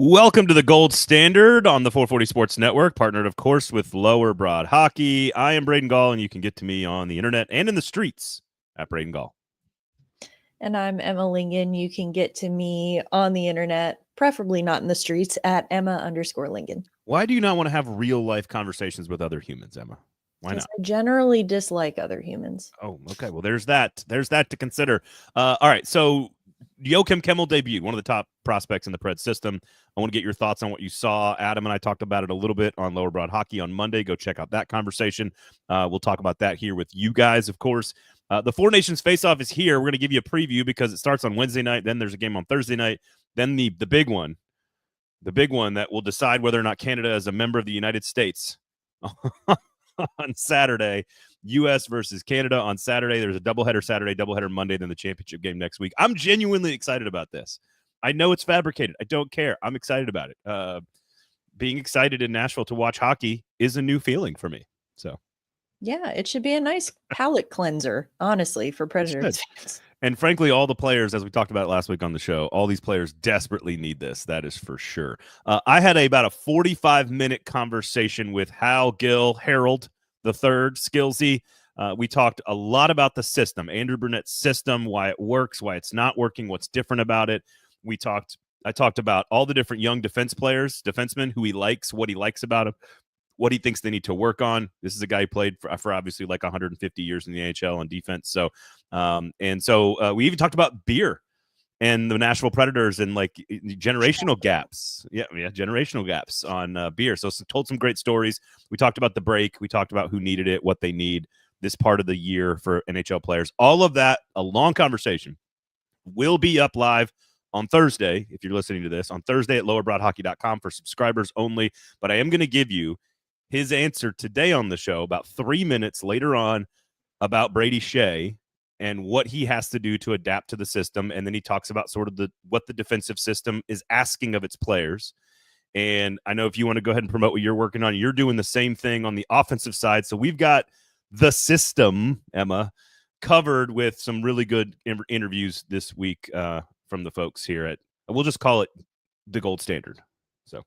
Welcome to the Gold Standard on the 440 Sports Network, partnered, of course, with Lower Broad Hockey. I am Braden Gall, and you can get to me on the internet and in the streets at Braden Gall. And I'm Emma Lingan. You can get to me on the internet, preferably not in the streets, at Emma_Lingan. Why do you not want to have real-life conversations with other humans, Emma? Why not? I generally dislike other humans. Oh, okay. Well, there's that. There's that to consider. All right, so Joakim Kemell debuted, one of the top prospects in the Pred system. I want to get your thoughts on what you saw. Adam and I talked about it a little bit on Lower Broad Hockey on Monday. Go check out that conversation. We'll talk about that here with you guys, of course. The Four Nations Face-Off is here. We're going to give you a preview because it starts on Wednesday night. Then there's a game on Thursday night. Then the big one that will decide whether or not Canada is a member of the United States on Saturday. U.S. versus Canada on Saturday. There's a doubleheader Saturday, doubleheader Monday, then the championship game next week. I'm genuinely excited about this. I know it's fabricated. I don't care. I'm excited about it. Being excited in Nashville to watch hockey is a new feeling for me. So, yeah, it should be a nice palate cleanser, honestly, for Predators fans. And frankly, all the players, as we talked about last week on the show, all these players desperately need this. That is for sure. I had about a 45-minute conversation with Harold III, Skillsy. We talked a lot about the system, Andrew Burnett's system, why it works, why it's not working, what's different about it. I talked about all the different young defensemen, who he likes, what he likes about him, what he thinks they need to work on. This is a guy who played for obviously like 150 years in the NHL on defense. So, we even talked about beer and the Nashville Predators and like generational gaps. Yeah, generational gaps on beer. So told some great stories. We talked about the break. We talked about who needed it, what they need this part of the year for NHL players. All of that, a long conversation, will be up live on Thursday, if you're listening to this, on Thursday at lowerbroadhockey.com for subscribers only. But I am going to give you his answer today on the show about 3 minutes later on about Brady Shea and what he has to do to adapt to the system. And then he talks about sort of what the defensive system is asking of its players. And I know if you want to go ahead and promote what you're working on, you're doing the same thing on the offensive side. So we've got the system, Emma, covered with some really good interviews this week from the folks here at, we'll just call it the Gold Standard. So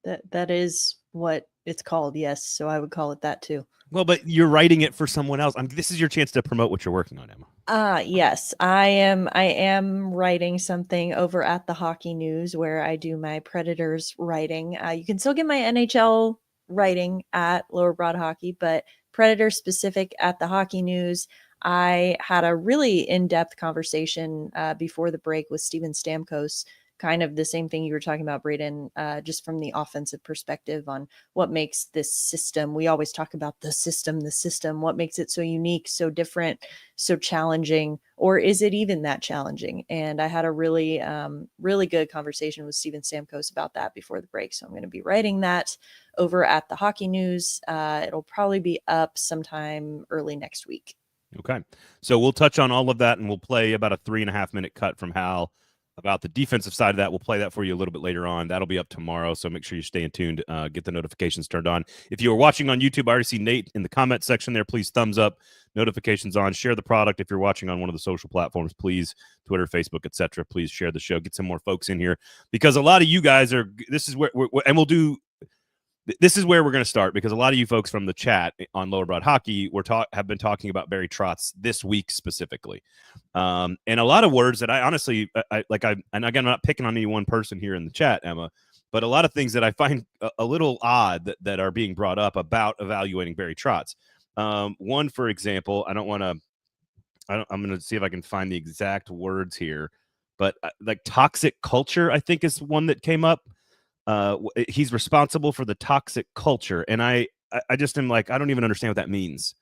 that is what it's called, yes. So I would call it that too. Well, but you're writing it for someone else. This is your chance to promote what you're working on, Emma. Yes, I am writing something over at the Hockey News where I do my Predators writing. You can still get my NHL writing at Lower Broad Hockey, but Predator specific at the Hockey News. I had a really in-depth conversation before the break with Steven Stamkos, kind of the same thing you were talking about, Braden, just from the offensive perspective on what makes this system. We always talk about the system, what makes it so unique, so different, so challenging, or is it even that challenging? And I had a really, really good conversation with Steven Stamkos about that before the break. So I'm going to be writing that over at the Hockey News. It'll probably be up sometime early next week. Okay. So we'll touch on all of that, and we'll play about a 3.5-minute cut from Hal about the defensive side of that. We'll play that for you a little bit later on. That'll be up tomorrow, so make sure you stay tuned, get the notifications turned on. If you are watching on YouTube, I already see Nate in the comment section there. Please thumbs up, notifications on, share the product. If you're watching on one of the social platforms, please, Twitter, Facebook, etc., please share the show. Get some more folks in here, because a lot of you guys are, this is where we're going to start, because a lot of you folks from the chat on Lower Broad Hockey have been talking about Barry Trotz this week specifically. And a lot of words that I honestly, and again, I'm not picking on any one person here in the chat, Emma, but a lot of things that I find a little odd that are being brought up about evaluating Barry Trotz. One, for example, I'm going to see if I can find the exact words here, but like toxic culture, I think, is one that came up. He's responsible for the toxic culture. And I just am like, I don't even understand what that means.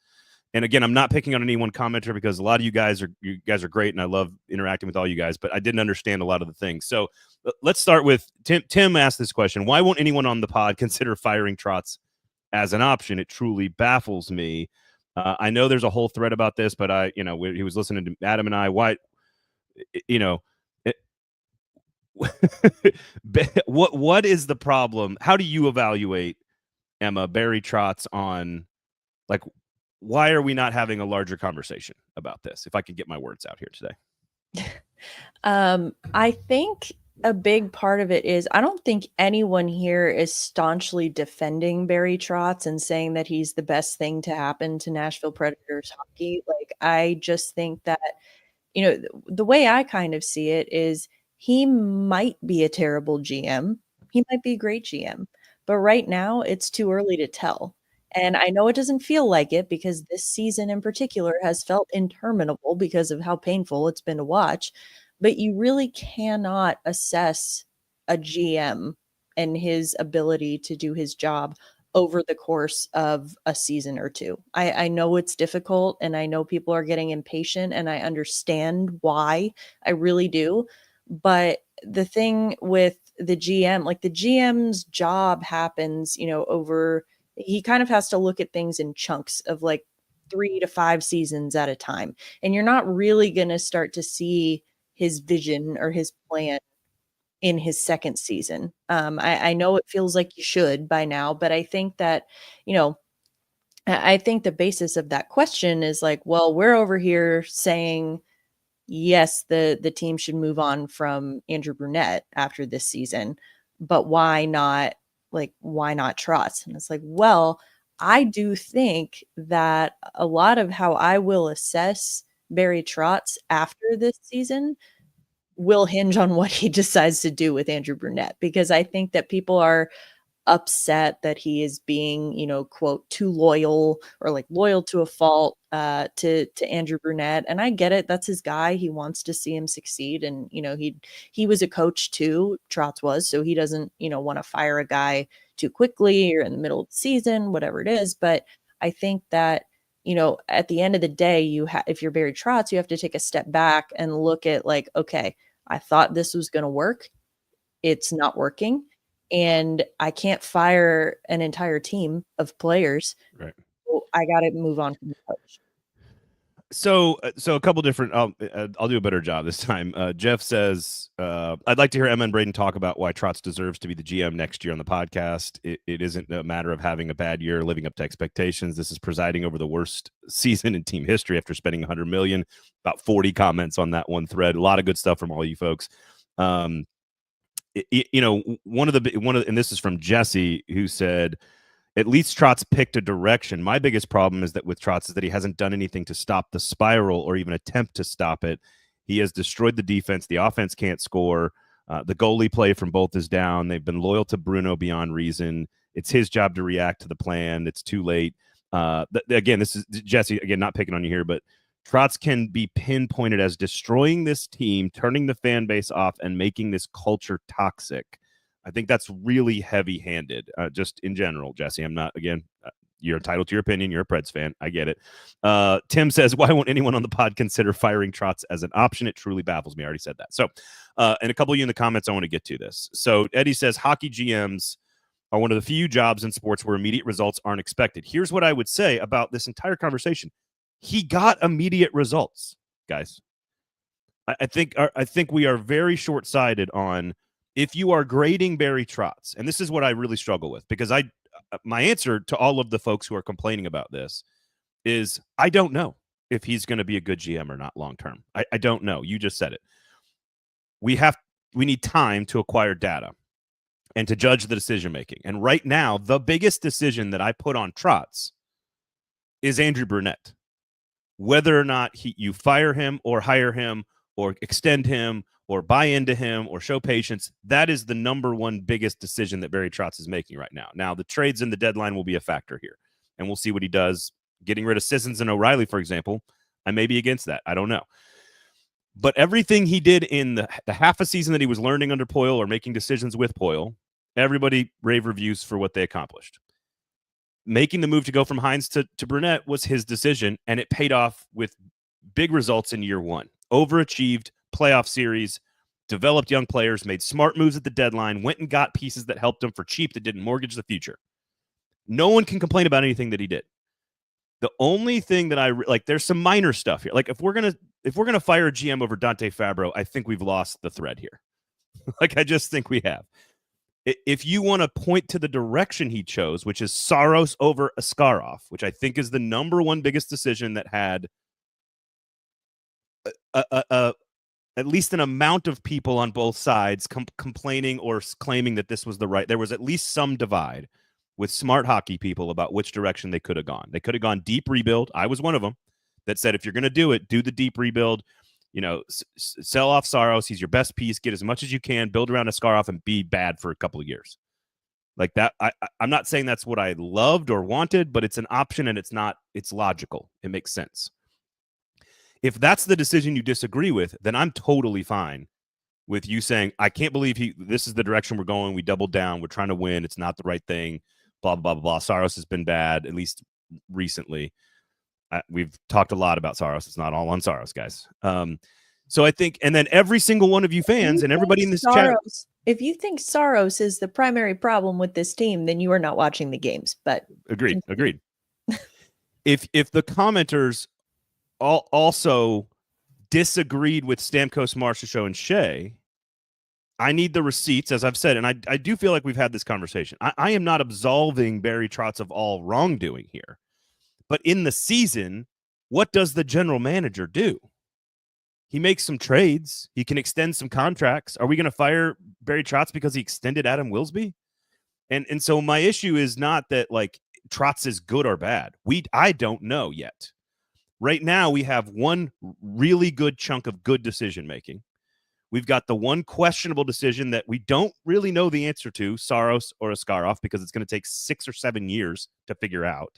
And again, I'm not picking on any one commenter, because a lot of you guys are great, and I love interacting with all you guys, but I didn't understand a lot of the things. So let's start with Tim. Tim asked this question: why won't anyone on the pod consider firing Trotz as an option? It truly baffles me. I know there's a whole thread about this, but he was listening to Adam and I. Why, what is the problem? How do you evaluate, Emma, Barry Trotz on, like, why are we not having a larger conversation about this? If I could get my words out here today. I think a big part of it is I don't think anyone here is staunchly defending Barry Trotz and saying that he's the best thing to happen to Nashville Predators hockey. Like, I just think that, the way I kind of see it is he might be a terrible GM. He might be a great GM, but right now it's too early to tell. And I know it doesn't feel like it because this season in particular has felt interminable because of how painful it's been to watch. But you really cannot assess a GM and his ability to do his job over the course of a season or two. I know it's difficult and I know people are getting impatient and I understand why. I really do. But the thing with the GM, like the GM's job happens, over he kind of has to look at things in chunks of like 3 to 5 seasons at a time. And you're not really going to start to see his vision or his plan in his second season. I know it feels like you should by now, but I think that, you know, I think the basis of that question is like, well, we're over here saying, yes, the team should move on from Andrew Brunette after this season, but why not Trotz? And it's like, well, I do think that a lot of how I will assess Barry Trotz after this season will hinge on what he decides to do with Andrew Brunette, because I think that people are upset that he is being, quote, too loyal or like loyal to a fault to Andrew Brunette. And I get it. That's his guy. He wants to see him succeed. And, he was a coach too, Trotz was, so he doesn't, want to fire a guy too quickly or in the middle of the season, whatever it is. But I think that, at the end of the day, if you're Barry Trotz, you have to take a step back and look at like, okay, I thought this was going to work. It's not working. And I can't fire an entire team of players. Right. So I got to move on from the coach. So a couple different. I'll do a better job this time. Jeff says, "I'd like to hear Emma and Braden talk about why Trotz deserves to be the GM next year on the podcast. It isn't a matter of having a bad year, living up to expectations. This is presiding over the worst season in team history after spending $100 million. About 40 comments on that one thread. A lot of good stuff from all you folks. One of the, and this is from Jesse, who said, at least Trotz picked a direction. My biggest problem is that with Trotz is that he hasn't done anything to stop the spiral or even attempt to stop it. He has destroyed the defense. The offense can't score. The goalie play from both is down. They've been loyal to Bruno beyond reason. It's his job to react to the plan. It's too late. Again, this is Jesse, again, not picking on you here, but Trotz can be pinpointed as destroying this team, turning the fan base off, and making this culture toxic. I think that's really heavy-handed, just in general, Jesse. I'm not, again, you're entitled to your opinion. You're a Preds fan. I get it. Tim says, why won't anyone on the pod consider firing Trotz as an option? It truly baffles me. I already said that. So, and a couple of you in the comments, I want to get to this. So Eddie says, hockey GMs are one of the few jobs in sports where immediate results aren't expected. Here's what I would say about this entire conversation. He got immediate results, guys. I think we are very short-sighted on, if you are grading Barry Trotz, and this is what I really struggle with, because my answer to all of the folks who are complaining about this is I don't know if he's going to be a good GM or not long term. I don't know. You just said it. We need time to acquire data and to judge the decision making. And right now, the biggest decision that I put on Trotz is Andrew Brunette. Whether or not you fire him or hire him or extend him or buy into him or show patience, that is the number one biggest decision that Barry Trotz is making right now. Now, the trades and the deadline will be a factor here, and we'll see what he does. Getting rid of Sissons and O'Reilly, for example, I may be against that. I don't know. But everything he did in the half a season that he was learning under Poyle or making decisions with Poyle, everybody rave reviews for what they accomplished. Making the move to go from Hines to Brunette was his decision, and it paid off with big results in year one. Overachieved, playoff series, developed young players, made smart moves at the deadline, went and got pieces that helped him for cheap that didn't mortgage the future. No one can complain about anything that he did. The only thing that there's some minor stuff here. Like if we're gonna fire a GM over Dante Fabro, I think we've lost the thread here. I just think we have. If you want to point to the direction he chose, which is Saros over Askarov, which I think is the number one biggest decision that had a at least an amount of people on both sides complaining or claiming that this was the right. There was at least some divide with smart hockey people about which direction they could have gone. They could have gone deep rebuild. I was one of them that said, if you're going to do it, do the deep rebuild. Sell off Saros. He's your best piece. Get as much as you can. Build around Askarov and be bad for a couple of years. Like that. I'm not saying that's what I loved or wanted, but it's an option and it's logical. It makes sense. If that's the decision you disagree with, then I'm totally fine with you saying, I can't believe this is the direction we're going. We doubled down. We're trying to win. It's not the right thing. Blah, blah, blah, blah. Saros has been bad, at least recently. We've talked a lot about Saros. It's not all on Saros, guys. So I think, and then every single one of you fans and everybody in this chat. If you think Saros is the primary problem with this team, then you are not watching the games. But agreed. If the commenters also disagreed with Stamkos, Marchessault, and Shea, I need the receipts, as I've said, and I do feel like we've had this conversation. I am not absolving Barry Trotz of all wrongdoing here. But in the season, what does the general manager do? He makes some trades. He can extend some contracts. Are we going to fire Barry Trotz because he extended Adam Wilsby? And so my issue is not that like Trotz is good or bad. I don't know yet. Right now, we have one really good chunk of good decision making. We've got the one questionable decision that we don't really know the answer to, Saros or Askarov, because it's going to take 6 or 7 years to figure out.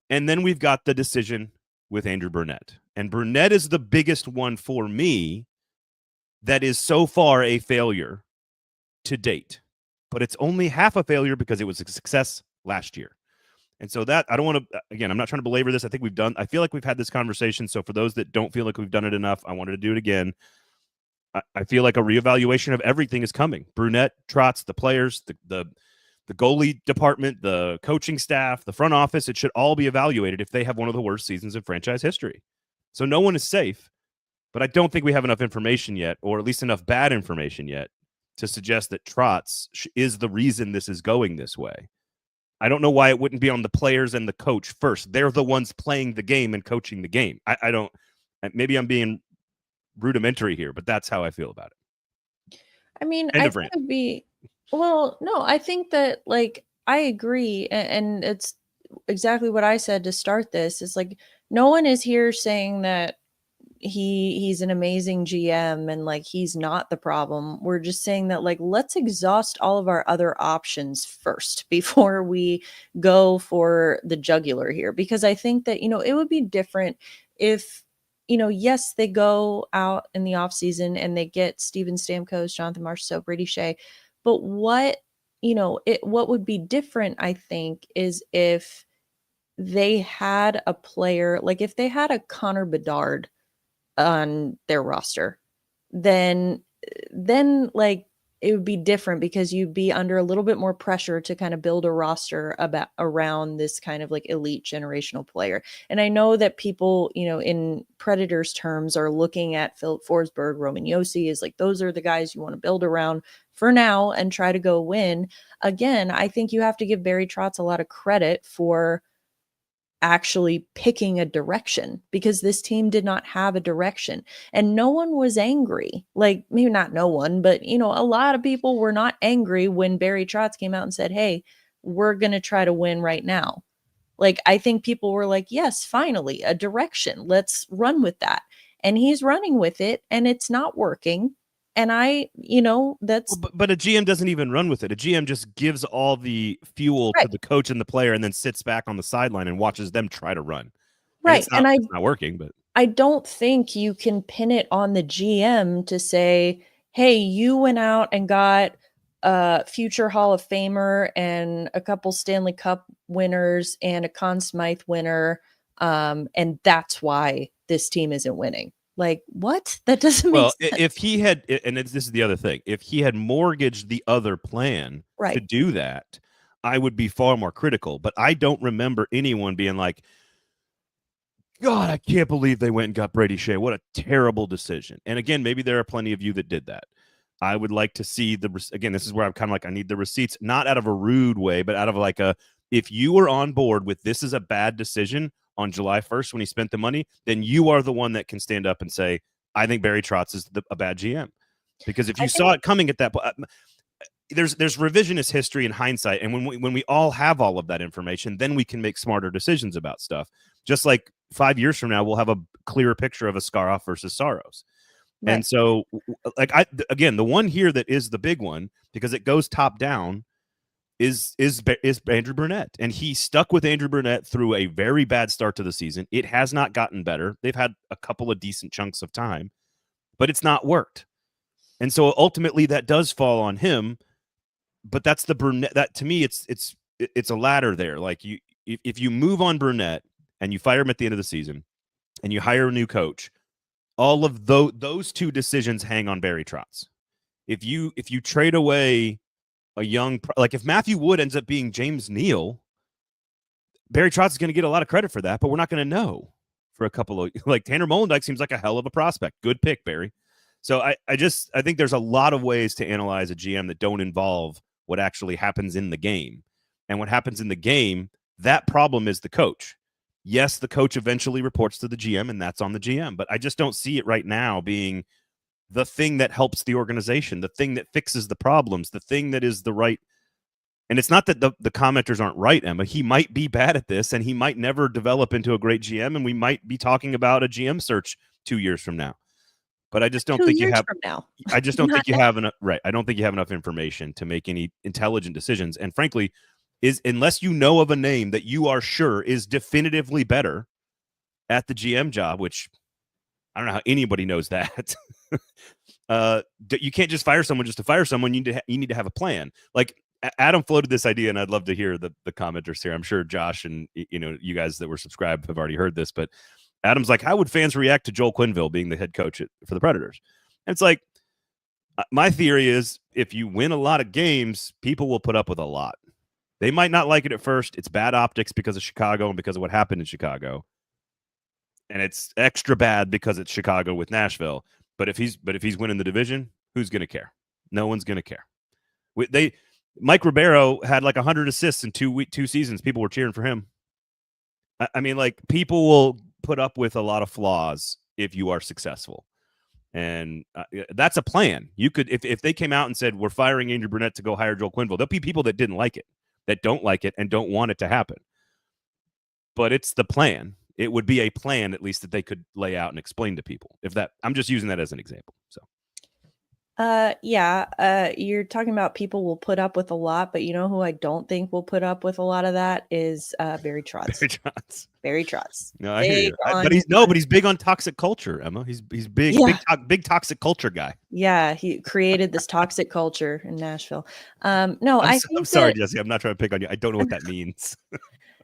And then we've got the decision with Andrew Burnett. And Burnett is the biggest one for me that is so far a failure to date. But it's only half a failure because it was a success last year. And so that, I don't want to, again, I'm not trying to belabor this. I feel like we've had this conversation. So for those that don't feel like we've done it enough, I wanted to do it again. I feel like a reevaluation of everything is coming. Burnett, Trotz, the players, the goalie department, the coaching staff, the front office, it should all be evaluated if they have one of the worst seasons in franchise history. So no one is safe, but I don't think we have enough information yet, or at least enough bad information yet, to suggest that Trotz is the reason this is going this way. I don't know why it wouldn't be on the players and the coach first. They're the ones playing the game and coaching the game. I don't, maybe I'm being rudimentary here, but that's how I feel about it. I mean, I think it'd be, well, no, I think that like, I agree. And it's exactly what I said to start this. Is like, no one is here saying that he's an amazing GM and like he's not the problem. We're just saying that like let's exhaust all of our other options first before we go for the jugular here, because I think that it would be different if yes, they go out in the offseason and they get Steven Stamkos, Jonathan Marchessault, Brady Shea, but what would be different, I think, is if they had a player, like if they had a Connor Bedard on their roster, then like it would be different, because you'd be under a little bit more pressure to kind of build a roster around this kind of like elite generational player. And I know that people, in Predators terms are looking at Philip Forsberg, Roman Josi as like, those are the guys you want to build around for now and try to go win. Again, I think you have to give Barry Trotz a lot of credit for actually picking a direction, because this team did not have a direction and no one was angry. Like, maybe not no one, but a lot of people were not angry when Barry Trotz came out and said, hey, we're going to try to win right now. Like, I think people were like, yes, finally a direction, let's run with that. And he's running with it and it's not working. And that's... But a GM doesn't even run with it. A GM just gives all the fuel to the coach and the player and then sits back on the sideline and watches them try to run. Right. And it's not working, but I don't think you can pin it on the GM to say, hey, you went out and got a future Hall of Famer and a couple Stanley Cup winners and a Conn Smythe winner. And that's why this team isn't winning. Like, what? That doesn't make sense. Well, if he had, and this is the other thing, if he had mortgaged the other plan to do that, I would be far more critical. But I don't remember anyone being like, God, I can't believe they went and got Brady Shea. What a terrible decision. And again, maybe there are plenty of you that did that. I would like to see again, this is where I'm kind of like, I need the receipts, not out of a rude way, but out of like if you were on board with this is a bad decision on July 1st when he spent the money, then you are the one that can stand up and say, I think Barry Trotz is a bad GM, because if I you think saw it coming at that point, there's revisionist history and hindsight, and when we all have all of that information, then we can make smarter decisions about stuff. Just like 5 years from now, we'll have a clearer picture of Askarov versus Saros. right. And so, like, again, the one here that is the big one, because it goes top down, is Andrew Burnett, and he stuck with Andrew Burnett through a very bad start to the season. It has not gotten better. They've had a couple of decent chunks of time, but it's not worked. And so ultimately, that does fall on him. But that's the Burnett. That, to me, it's a ladder there. Like, if you move on Burnett and you fire him at the end of the season, and you hire a new coach, all of those two decisions hang on Barry Trotz. If you trade away a young, like if Matthew Wood ends up being James Neal, Barry Trotz is going to get a lot of credit for that, but we're not going to know for a couple of, like, Tanner Molendyke seems like a hell of a prospect. Good pick, Barry. So I think there's a lot of ways to analyze a GM that don't involve what actually happens in the game. And what happens in the game, that problem is the coach. Yes, the coach eventually reports to the GM, and that's on the GM. But I just don't see it right now being the thing that helps the organization, the thing that fixes the problems, the thing that is the right. And it's not that the commenters aren't right, Emma. He might be bad at this, and he might never develop into a great GM, and we might be talking about a GM search 2 years from now. But I just don't think you have. From now. I just don't think you have enough. Right. I don't think you have enough information to make any intelligent decisions. And frankly, unless you know of a name that you are sure is definitively better at the GM job, which I don't know how anybody knows that. You can't just fire someone just to fire someone. You need to have a plan. Like, Adam floated this idea, and I'd love to hear the commenters here. I'm sure Josh and you guys that were subscribed have already heard this, but Adam's like, how would fans react to Joel Quenneville being the head coach for the Predators? And it's like, my theory is, if you win a lot of games, people will put up with a lot. They might not like it at first. It's bad optics because of Chicago and because of what happened in Chicago. And it's extra bad because it's Chicago with Nashville. But if he's winning the division, who's going to care? No one's going to care. Mike Ribeiro had like 100 assists in 2 seasons. People were cheering for him. I mean, like, people will put up with a lot of flaws if you are successful. And that's a plan. You could, if they came out and said, we're firing Andrew Burnett to go hire Joel Quenneville, there'll be people that didn't like it, that don't like it, and don't want it to happen. But it's the plan. It would be a plan, at least, that they could lay out and explain to people. I'm just using that as an example. So. You're talking about people will put up with a lot, but you know who I don't think will put up with a lot of that is Barry Trotz. Barry Trotz. No, I hear you. But he's big on toxic culture, Emma. He's big, big toxic culture guy. Yeah, he created this toxic culture in Nashville. I'm sorry, Jesse. I'm not trying to pick on you. I don't know what that means.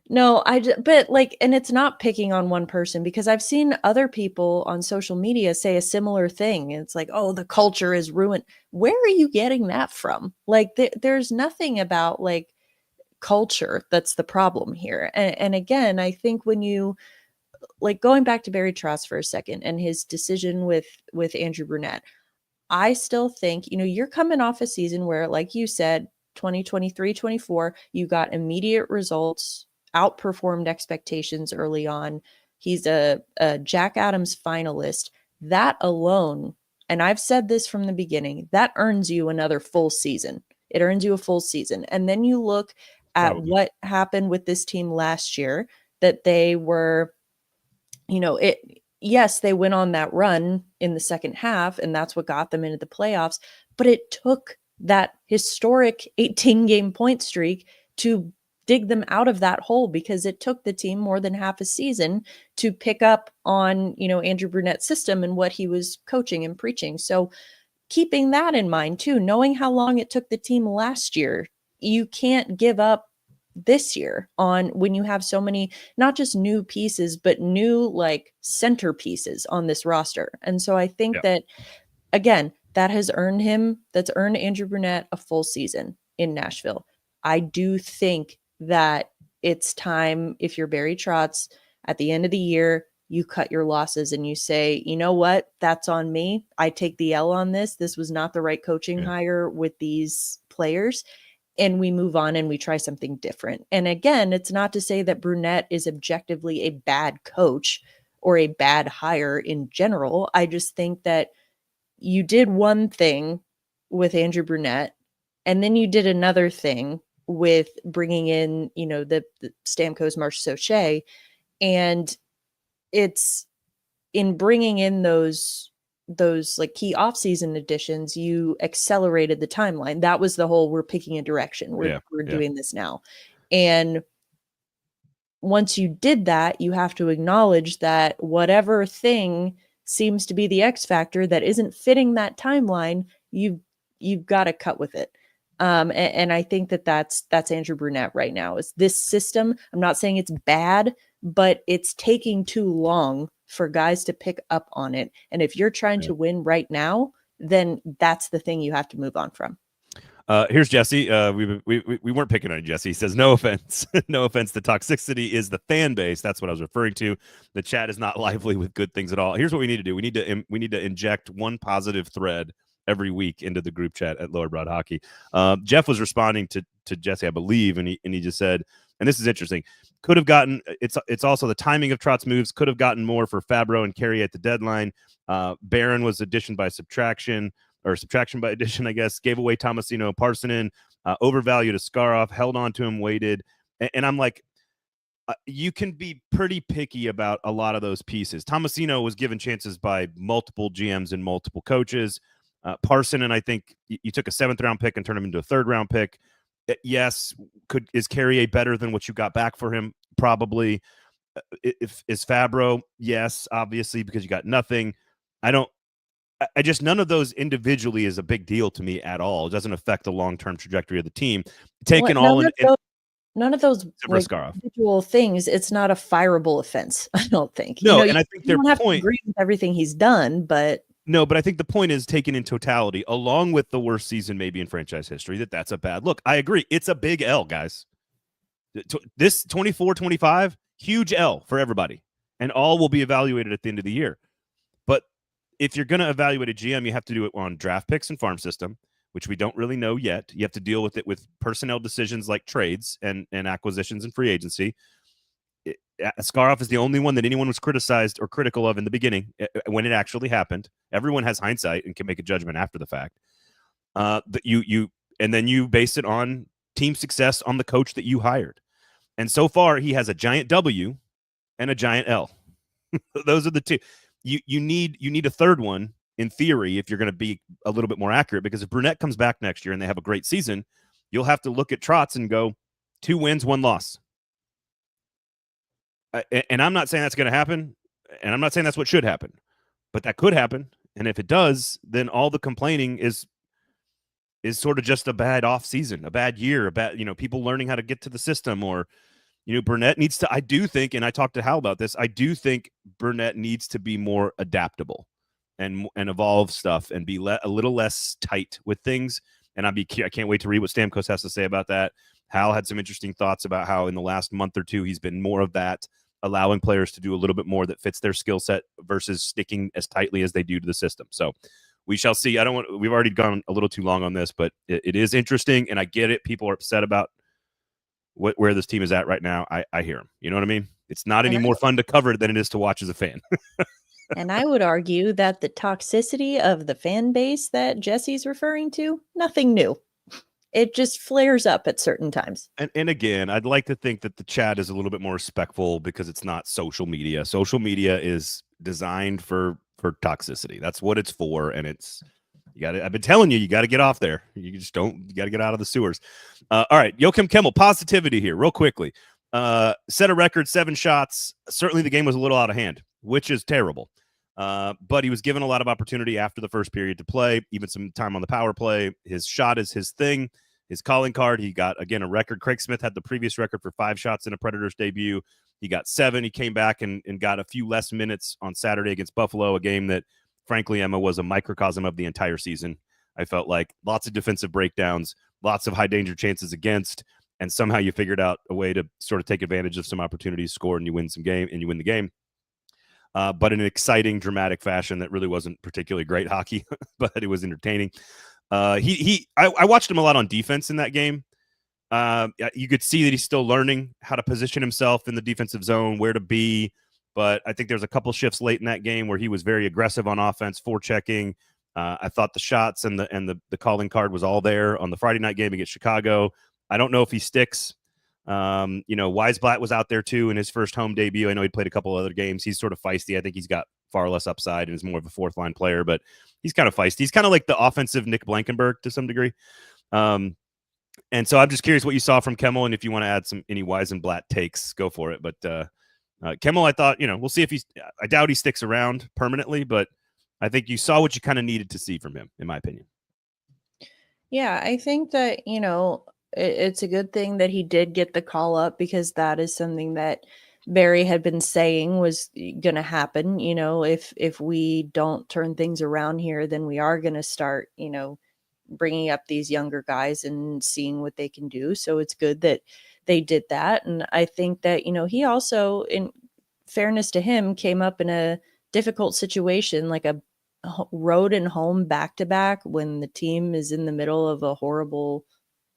No, but like, and it's not picking on one person, because I've seen other people on social media say a similar thing. It's like, oh, the culture is ruined. Where are you getting that from? Like, there's nothing about like culture that's the problem here. And again, I think when you, like, going back to Barry Trotz for a second and his decision with Andrew Burnett, I still think, you're coming off a season where, like you said, 2023-24, you got immediate results, outperformed expectations early on. He's a Jack Adams finalist. That alone, and I've said this from the beginning, that earns you another full season. It earns you a full season. And then you look at what happened with this team last year, that they were, yes, they went on that run in the second half, and that's what got them into the playoffs. But it took that historic 18-game point streak to dig them out of that hole, because it took the team more than half a season to pick up on, Andrew Burnett's system and what he was coaching and preaching. So keeping that in mind too, knowing how long it took the team last year, you can't give up this year on when you have so many, not just new pieces, but new like centerpieces on this roster. And so I think that, again, that's earned Andrew Burnett a full season in Nashville. I do think that it's time, if you're Barry Trotz, at the end of the year, you cut your losses and you say, you know what, that's on me. I take the L on this. This was not the right coaching hire with these players. And we move on and we try something different. And again, it's not to say that Burnett is objectively a bad coach or a bad hire in general. I just think that you did one thing with Andrew Brunette, and then you did another thing with bringing in, the Stamkos, March Sauché, and it's in bringing in those like key off-season additions, you accelerated the timeline. That was the whole, we're picking a direction. We're doing this now. And once you did that, you have to acknowledge that whatever thing seems to be the X factor that isn't fitting that timeline, you've got to cut with it. And I think that's Andrew Brunette right now. Is this system? I'm not saying it's bad, but it's taking too long for guys to pick up on it. And if you're trying to win right now, then that's the thing you have to move on from. Here's Jesse. We weren't picking on Jesse. He says, no offense. No offense. The toxicity is the fan base. That's what I was referring to. The chat is not lively with good things at all. Here's what we need to do. We need to inject one positive thread every week into the group chat at Lower Broad Hockey. Jeff was responding to Jesse, I believe, and he just said, and this is interesting, could have gotten, it's also the timing of Trott's moves, could have gotten more for Fabro and Carey at the deadline. Barron was addition by subtraction, or subtraction by addition, I guess. Gave away Tomasino, Parsonen, overvalued Askarov, held on to him, waited. And I'm like, you can be pretty picky about a lot of those pieces. Tomasino was given chances by multiple GMs and multiple coaches. Parsonen, I think you took a 7th-round pick and turned him into a 3rd-round pick. Yes, is Carrier better than what you got back for him? Probably. Is Fabro? Yes, obviously, because you got nothing. I just, none of those individually is a big deal to me at all. It doesn't affect the long-term trajectory of the team. None of those individual things, it's not a fireable offense, I don't think. No, and I think you don't have to agree with everything he's done, but... No, but I think the point is, taken in totality, along with the worst season maybe in franchise history, that's a bad look. I agree. It's a big L, guys. This 24-25, huge L for everybody. And all will be evaluated at the end of the year. But if you're going to evaluate a GM, you have to do it on draft picks and farm system, which we don't really know yet. You have to deal with it with personnel decisions like trades and acquisitions and free agency. Askarov is the only one that anyone was criticized or critical of in the beginning when it actually happened. Everyone has hindsight and can make a judgment after the fact. That and then you base it on team success on the coach that you hired. And so far, he has a giant W and a giant L. Those are the two. You need a third one in theory if you're going to be a little bit more accurate, because if Brunette comes back next year and they have a great season, you'll have to look at Trotz and go 2 wins, 1 loss. And I'm not saying that's going to happen, and I'm not saying that's what should happen, but that could happen. And if it does, then all the complaining is sort of just a bad off season, a bad year, a bad, people learning how to get to the system, or, Brunette needs to, I do think, and I talked to Hal about this, I do think Brunette needs to be more adaptable and evolve stuff and be a little less tight with things. And I can't wait to read what Stamkos has to say about that. Hal had some interesting thoughts about how in the last month or two, he's been more of that, allowing players to do a little bit more that fits their skill set versus sticking as tightly as they do to the system. So we shall see. We've already gone a little too long on this, but it is interesting, and I get it. People are upset about where this team is at right now. I hear them. You know what I mean? It's not any more fun to cover than it is to watch as a fan. And I would argue that the toxicity of the fan base that Jesse's referring to, nothing new. It just flares up at certain times. And again, I'd like to think that the chat is a little bit more respectful because it's not social media. Social media is designed for toxicity. That's what it's for. And I've been telling you got to get off there. You got to get out of the sewers. All right. Joakim Kemell, positivity here real quickly. Set a record, 7 shots. Certainly the game was a little out of hand, which is terrible. But he was given a lot of opportunity after the first period to play, even some time on the power play. His shot is his thing, his calling card. He got, again, a record. Craig Smith had the previous record for 5 shots in a Predators debut. He got 7. He came back and got a few less minutes on Saturday against Buffalo, a game that, frankly, Emma, was a microcosm of the entire season. I felt like lots of defensive breakdowns, lots of high danger chances against, and somehow you figured out a way to sort of take advantage of some opportunities, score, and you win the game. But in an exciting, dramatic fashion that really wasn't particularly great hockey, but it was entertaining. I watched him a lot on defense in that game. You could see that he's still learning how to position himself in the defensive zone, where to be. but I think there's a couple shifts late in that game where he was very aggressive on offense, forechecking. I thought the shots and the calling card was all there on the Friday night game against Chicago. I don't know if he sticks. Weisblatt was out there too in his first home debut. I know he played a couple other games. He's sort of feisty. I think he's got far less upside and is more of a fourth line player, but he's kind of feisty. He's kind of like the offensive Nick Blankenberg to some degree. And so I'm just curious what you saw from Kemell, and if you want to add any Weisenblatt takes, go for it. But Kemell, I thought, we'll see if I doubt he sticks around permanently, but I think you saw what you kind of needed to see from him, in my opinion. Yeah, I think that, it's a good thing that he did get the call up, because that is something that Barry had been saying was going to happen. If we don't turn things around here, then we are going to start, bringing up these younger guys and seeing what they can do. So it's good that they did that. And I think that, he also, in fairness to him, came up in a difficult situation, like a road and home back-to-back, when the team is in the middle of a horrible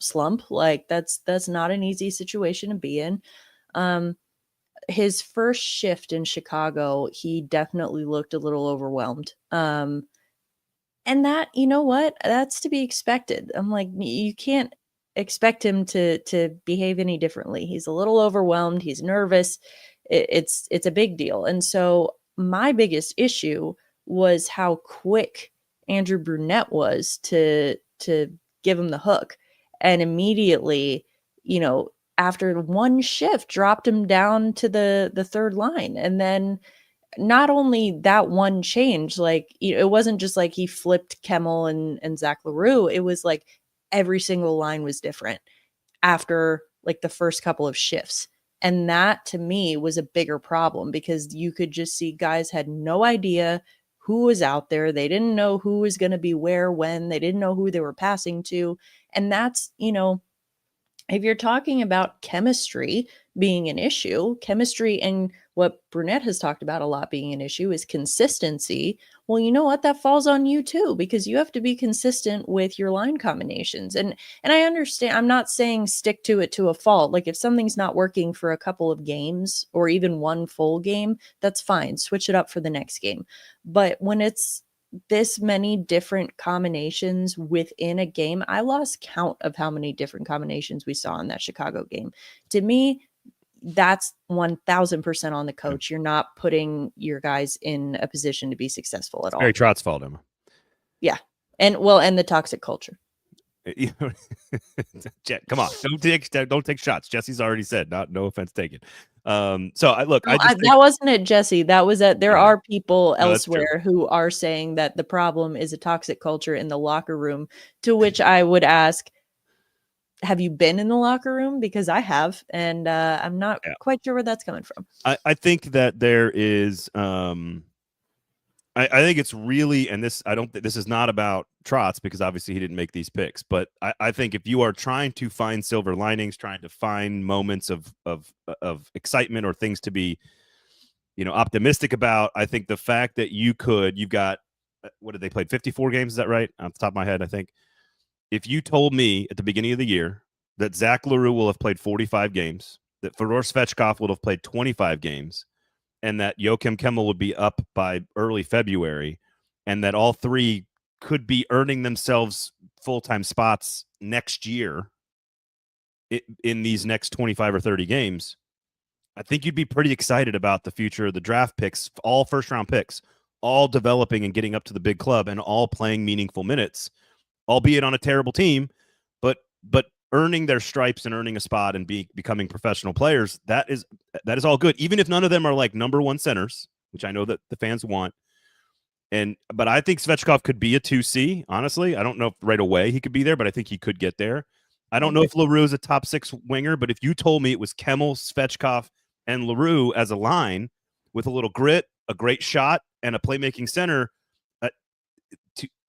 slump. Like that's not an easy situation to be in. His first shift in Chicago, he definitely looked a little overwhelmed. And that, that's to be expected. I'm like, you can't expect him to behave any differently. He's a little overwhelmed. He's nervous. It's a big deal. And so my biggest issue was how quick Andrew Brunette was to give him the hook. And immediately, after one shift, dropped him down to the third line. And then not only that one change, like, it wasn't just like he flipped Kemell and Zach LaRue. It was like every single line was different after like the first couple of shifts. And that to me was a bigger problem, because you could just see guys had no idea who was out there. They didn't know who was going to be where, when. They didn't know who they were passing to. And that's, if you're talking about chemistry being an issue, chemistry and what Brunette has talked about a lot being an issue is consistency. Well, you know what? That falls on you too, because you have to be consistent with your line combinations. And I understand, I'm not saying stick to it to a fault. Like if something's not working for a couple of games or even one full game, that's fine. Switch it up for the next game. But when it's this many different combinations within a game, I lost count of how many different combinations we saw in that Chicago game. To me, that's 1000% on the coach. You're not putting your guys in a position to be successful at all. Barry Trotz's fault, Emma. Yeah. And the toxic culture. Come on, don't take shots. Jesse's already said, no offense taken. That wasn't it, Jesse. That was that there are people elsewhere who are saying that the problem is a toxic culture in the locker room, to which I would ask, have you been in the locker room? Because I have, and I'm not quite sure where that's coming from. I think that there is I think it's really, and this is not about Trotz, because obviously he didn't make these picks, but I think if you are trying to find silver linings, trying to find moments of excitement or things to be, optimistic about, I think the fact that you've got, what did they play? 54 games. Is that right? Off the top of my head, I think. If you told me at the beginning of the year that Zach LaRue will have played 45 games, that Fedor Svechkov will have played 25 games, and that Joakim Kemell would be up by early February, and that all three could be earning themselves full-time spots next year in these next 25 or 30 games, I think you'd be pretty excited about the future of the draft picks, all first-round picks, all developing and getting up to the big club and all playing meaningful minutes, albeit on a terrible team, but earning their stripes and earning a spot and becoming professional players. That is all good, even if none of them are like number one centers, which I know that the fans want. But I think Svechkov could be a 2C, honestly. I don't know if right away he could be there, but I think he could get there. I don't know if LaRue is a top six winger, but if you told me it was Kemell, Svechkov, and LaRue as a line with a little grit, a great shot, and a playmaking center,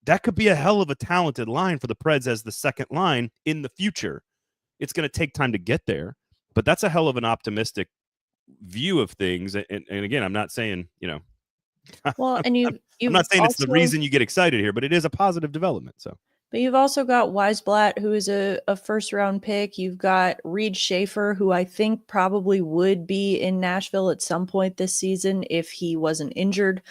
that could be a hell of a talented line for the Preds as the second line in the future. It's going to take time to get there, but that's a hell of an optimistic view of things. And again, I'm not saying, well, and I'm not saying it's the reason you get excited here, but it is a positive development. So But you've also got Weisblatt, who is a first round pick. You've got Reed Schaefer, who I think probably would be in Nashville at some point this season if he wasn't injured.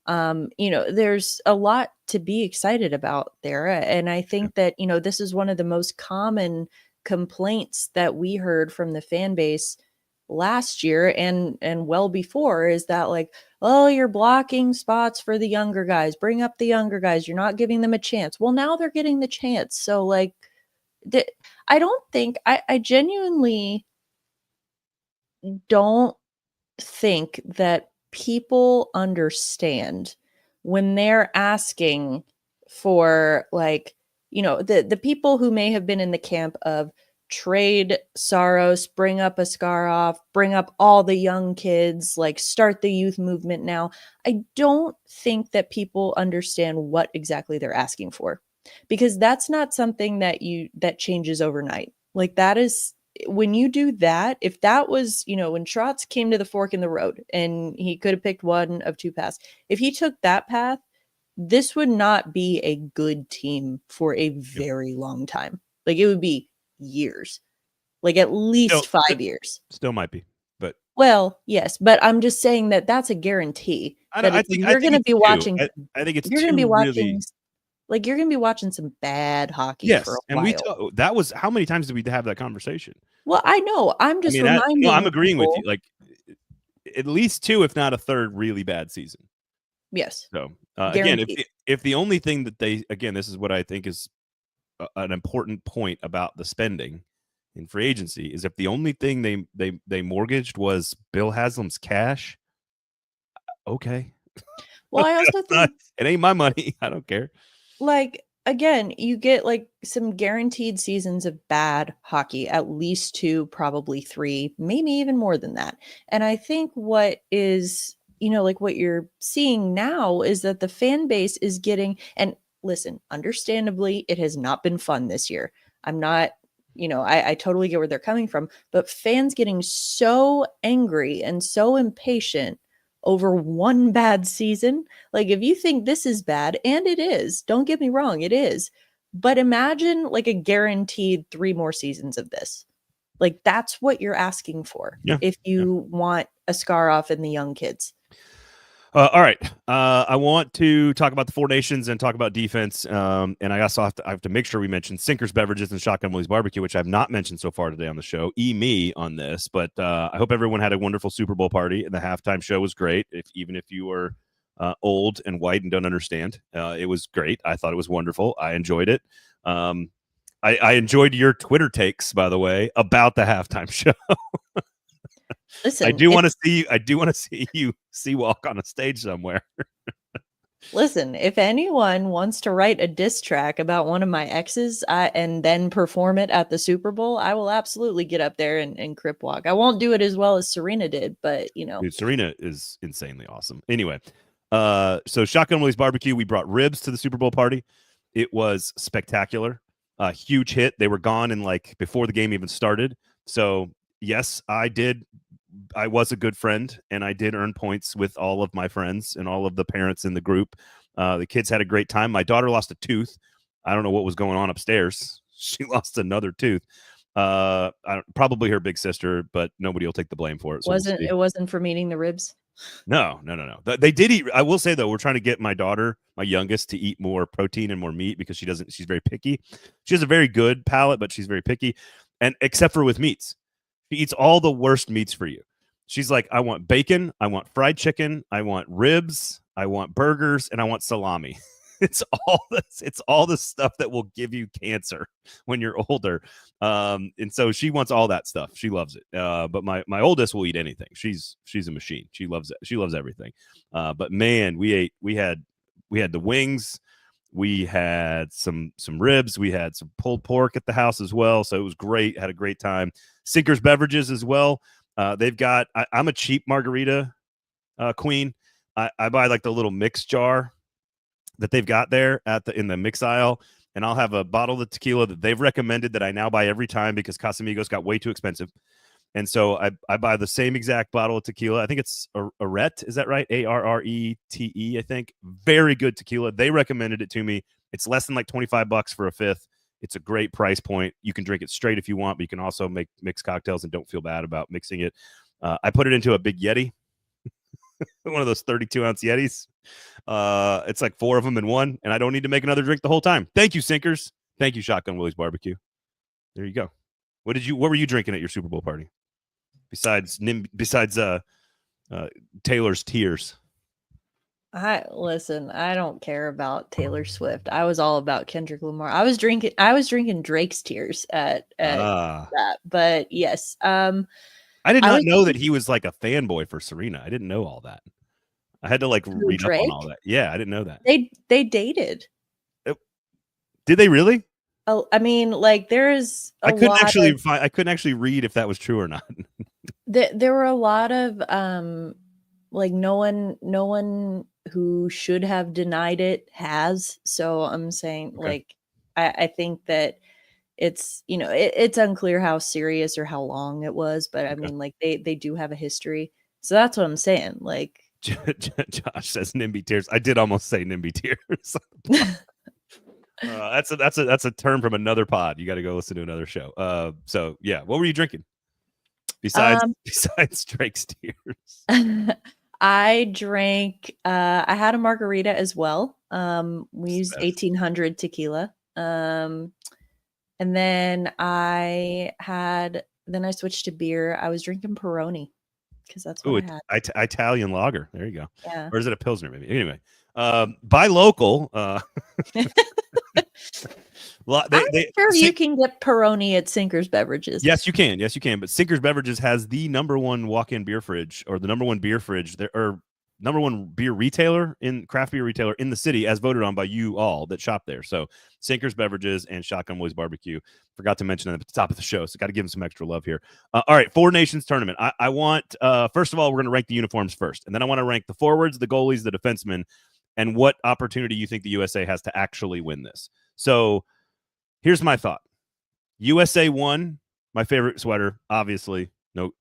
There's a lot to be excited about there. And I think that, this is one of the most common complaints that we heard from the fan base last year and well before, is that like, oh, you're blocking spots for the younger guys, bring up the younger guys, you're not giving them a chance. Well, now they're getting the chance. So like, I don't think, I genuinely don't think that people understand when they're asking for, like, the people who may have been in the camp of trade Saros, bring up Askarov, bring up all the young kids, like start the youth movement now. I don't think that people understand what exactly they're asking for, because that's not something that changes overnight. Like, that is, when you do that, if that was, when Trotz came to the fork in the road and he could have picked one of two paths, if he took that path, this would not be a good team for a very long time. Like, it would be years, like at least 5 years. Still might be, but well, yes, but I'm just saying that that's a guarantee. I think you're going to be watching. I think it's you're going to be watching. Really... Like, you're going to be watching some bad hockey for a while. And that was, how many times did we have that conversation? Well, I know. I'm just reminding. I'm agreeing with you. Like, at least 2, if not a third, really bad season. Yes. So again, if the only thing that this is what I think is an important point about the spending in free agency, is if the only thing they mortgaged was Bill Haslam's cash. Okay. Well, I also think it ain't my money. I don't care. Like, again, you get like some guaranteed seasons of bad hockey, at least 2, probably 3, maybe even more than that. And I think what is, like what you're seeing now is that the fan base is getting, and listen, understandably, it has not been fun this year. I'm not, I totally get where they're coming from, but fans getting so angry and so impatient over one bad season. Like, if you think this is bad, and it is, don't get me wrong, it is, but imagine like a guaranteed 3 more seasons of this. Like, that's what you're asking for if you want Askarov and the young kids. All right. I want to talk about the Four Nations and talk about defense. And I also have to make sure we mention Sinkers, Beverages, and Shotgun Willie's Barbecue, which I've not mentioned so far today on the show. Me on this, but I hope everyone had a wonderful Super Bowl party. The halftime show was great. Even if you were old and white and don't understand, it was great. I thought it was wonderful. I enjoyed it. I enjoyed your Twitter takes, by the way, about the halftime show. Listen, I do want to see you walk on a stage somewhere. Listen, if anyone wants to write a diss track about one of my exes and then perform it at the Super Bowl, I will absolutely get up there and crip walk. I won't do it as well as Serena did, but Dude, Serena is insanely awesome. Anyway, so Shotgun Willie's Barbecue, we brought ribs to the Super Bowl party. It was spectacular. A huge hit. They were gone in before the game even started. So yes, I was a good friend, and I did earn points with all of my friends and all of the parents in the group. The kids had a great time. My daughter lost a tooth. I don't know what was going on upstairs. She lost another tooth. Probably her big sister, but nobody will take the blame for it. So it wasn't from eating the ribs? No. They did eat. I will say, though, we're trying to get my daughter, my youngest, to eat more protein and more meat because she's very picky. She has a very good palate, but she's very picky. And except for with meats. She eats all the worst meats for you. She's like, I want bacon, I want fried chicken, I want ribs, I want burgers, and I want salami. It's all the stuff that will give you cancer when you're older. And so she wants all that stuff. She loves it. But my oldest will eat anything. She's a machine. She loves it. She loves everything. But man, we had the wings. We had some ribs. We had some pulled pork at the house as well. So it was great. Had a great time. Sinkers Beverages as well. They've got, I'm a cheap margarita queen. I buy the little mix jar that they've got there in the mix aisle, and I'll have a bottle of tequila that they've recommended that I now buy every time because Casamigos got way too expensive. And so I buy the same exact bottle of tequila. I think it's Arrete. Is that right? Arrete, I think. Very good tequila. They recommended it to me. It's less than like $25 for a fifth. It's a great price point. You can drink it straight if you want, but you can also mix cocktails and don't feel bad about mixing it. I put it into a big Yeti, one of those 32-ounce Yetis. It's like 4 of them in one, and I don't need to make another drink the whole time. Thank you, Sinkers. Thank you, Shotgun Willie's Barbecue. There you go. What were you drinking at your Super Bowl party? Besides Taylor's Tears. I don't care about Taylor Swift. I was all about Kendrick Lamar. I was drinking Drake's Tears at that. But yes. I did not know that he was like a fanboy for Serena. I didn't know all that. I had to like read up on all that. Yeah, I didn't know that. They dated. Did they really? Oh, I mean, like there's I couldn't actually read if that was true or not. There were a lot of like no one who should have denied it has. So I'm saying like I think that it's it's unclear how serious or how long it was, but I mean like they do have a history. So that's what I'm saying. Like Josh says NIMBY tears. I did almost say NIMBY tears. That's a term from another pod. You got to go listen to another show. So yeah, what were you drinking besides Drake's Tears? I drank. I had a margarita as well. We used 1800 tequila. And then I switched to beer. I was drinking Peroni because that's what I had. Italian lager. There you go. Yeah. Or is it a Pilsner maybe? Anyway, buy local. I'm sure you can get Peroni at Sinker's Beverages. Yes, you can. But Sinker's Beverages has the number one walk-in beer fridge, or the number one beer fridge, or number one beer retailer craft beer retailer in the city, as voted on by you all that shop there. So Sinker's Beverages and Shotgun Willie's Barbecue. Forgot to mention at the top of the show, so got to give them some extra love here. All right, Four Nations tournament. I want first of all, we're going to rank the uniforms first, and then I want to rank the forwards, the goalies, the defensemen, and what opportunity you think the USA has to actually win this. So here's my thought. USA won, my favorite sweater, obviously. No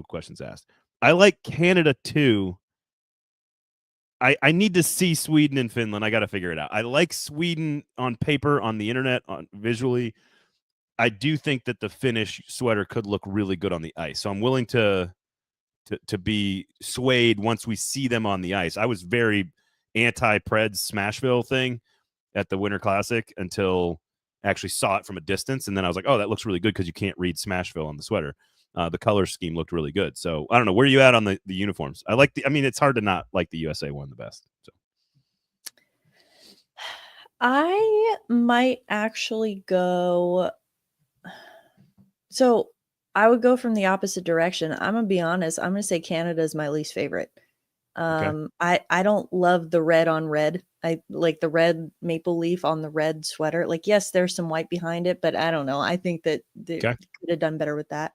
questions asked. I like Canada too. I need to see Sweden and Finland. I got to figure it out. I like Sweden on paper, on the internet, visually. I do think that the Finnish sweater could look really good on the ice. So I'm willing to be swayed once we see them on the ice. I was very anti-Preds Smashville thing at the Winter Classic until I actually saw it from a distance, and then I was like, oh, that looks really good because you can't read Smashville on the sweater. The color scheme looked really good. So I don't know. Where are you at on the uniforms? It's hard to not like the USA one the best. So I might actually go. So I would go from the opposite direction. I'm going to be honest. I'm going to say Canada is my least favorite. I don't love the red on red. I like the red maple leaf on the red sweater. Like, yes, there's some white behind it, but I don't know. I think that they could have done better with that.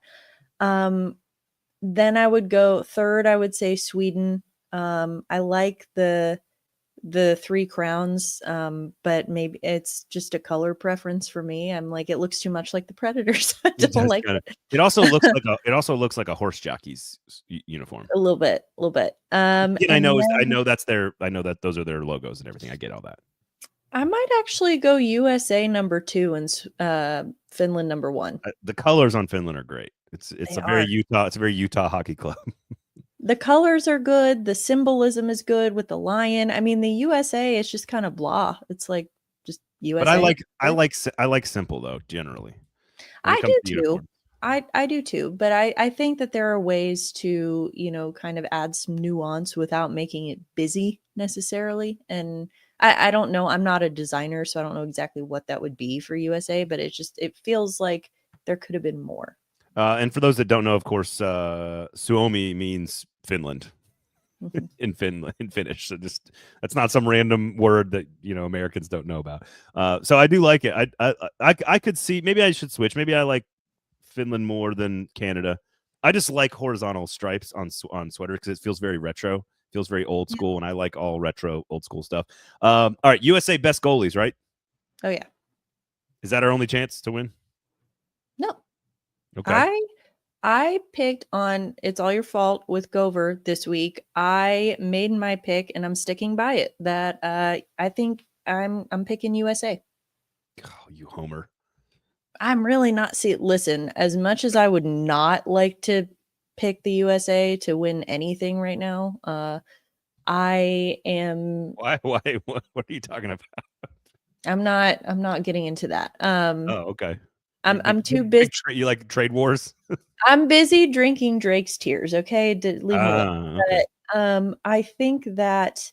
Then I would go third. I would say Sweden. I like the Three Crowns, but maybe it's just a color preference for me. I'm like, it looks too much like the Predators. I don't like it. It also looks like a horse jockey's uniform. A little bit. I know that those are their logos and everything. I get all that. I might actually go USA number 2 and Finland number 1. The colors on Finland are great. It's a very Utah hockey club. The colors are good. The symbolism is good with the lion. I mean, the USA is just kind of blah. It's like just USA. But I like simple though, generally. I do too. I do too. But I think that there are ways to, kind of add some nuance without making it busy necessarily. And I don't know. I'm not a designer, so I don't know exactly what that would be for USA, but it feels like there could have been more. And for those that don't know, of course, Suomi means Finland in Finnish. So that's not some random word that Americans don't know about. So I do like it. I could see, maybe I should switch. Maybe I like Finland more than Canada. I just like horizontal stripes on sweaters because it feels very retro, feels very old school, and I like all retro old school stuff. All right, USA best goalies, right? Oh yeah. Is that our only chance to win? No. Okay. I picked on It's All Your Fault with Gover this week. I made my pick and I'm sticking by it. That I think I'm picking USA. Oh, you homer. I'm really not listen, as much as I would not like to pick the USA to win anything right now, I am Why? What are you talking about? I'm not getting into that. Oh, okay. I'm too busy. You like trade wars? I'm busy drinking Drake's tears, okay? Leave me alone. Okay. But I think that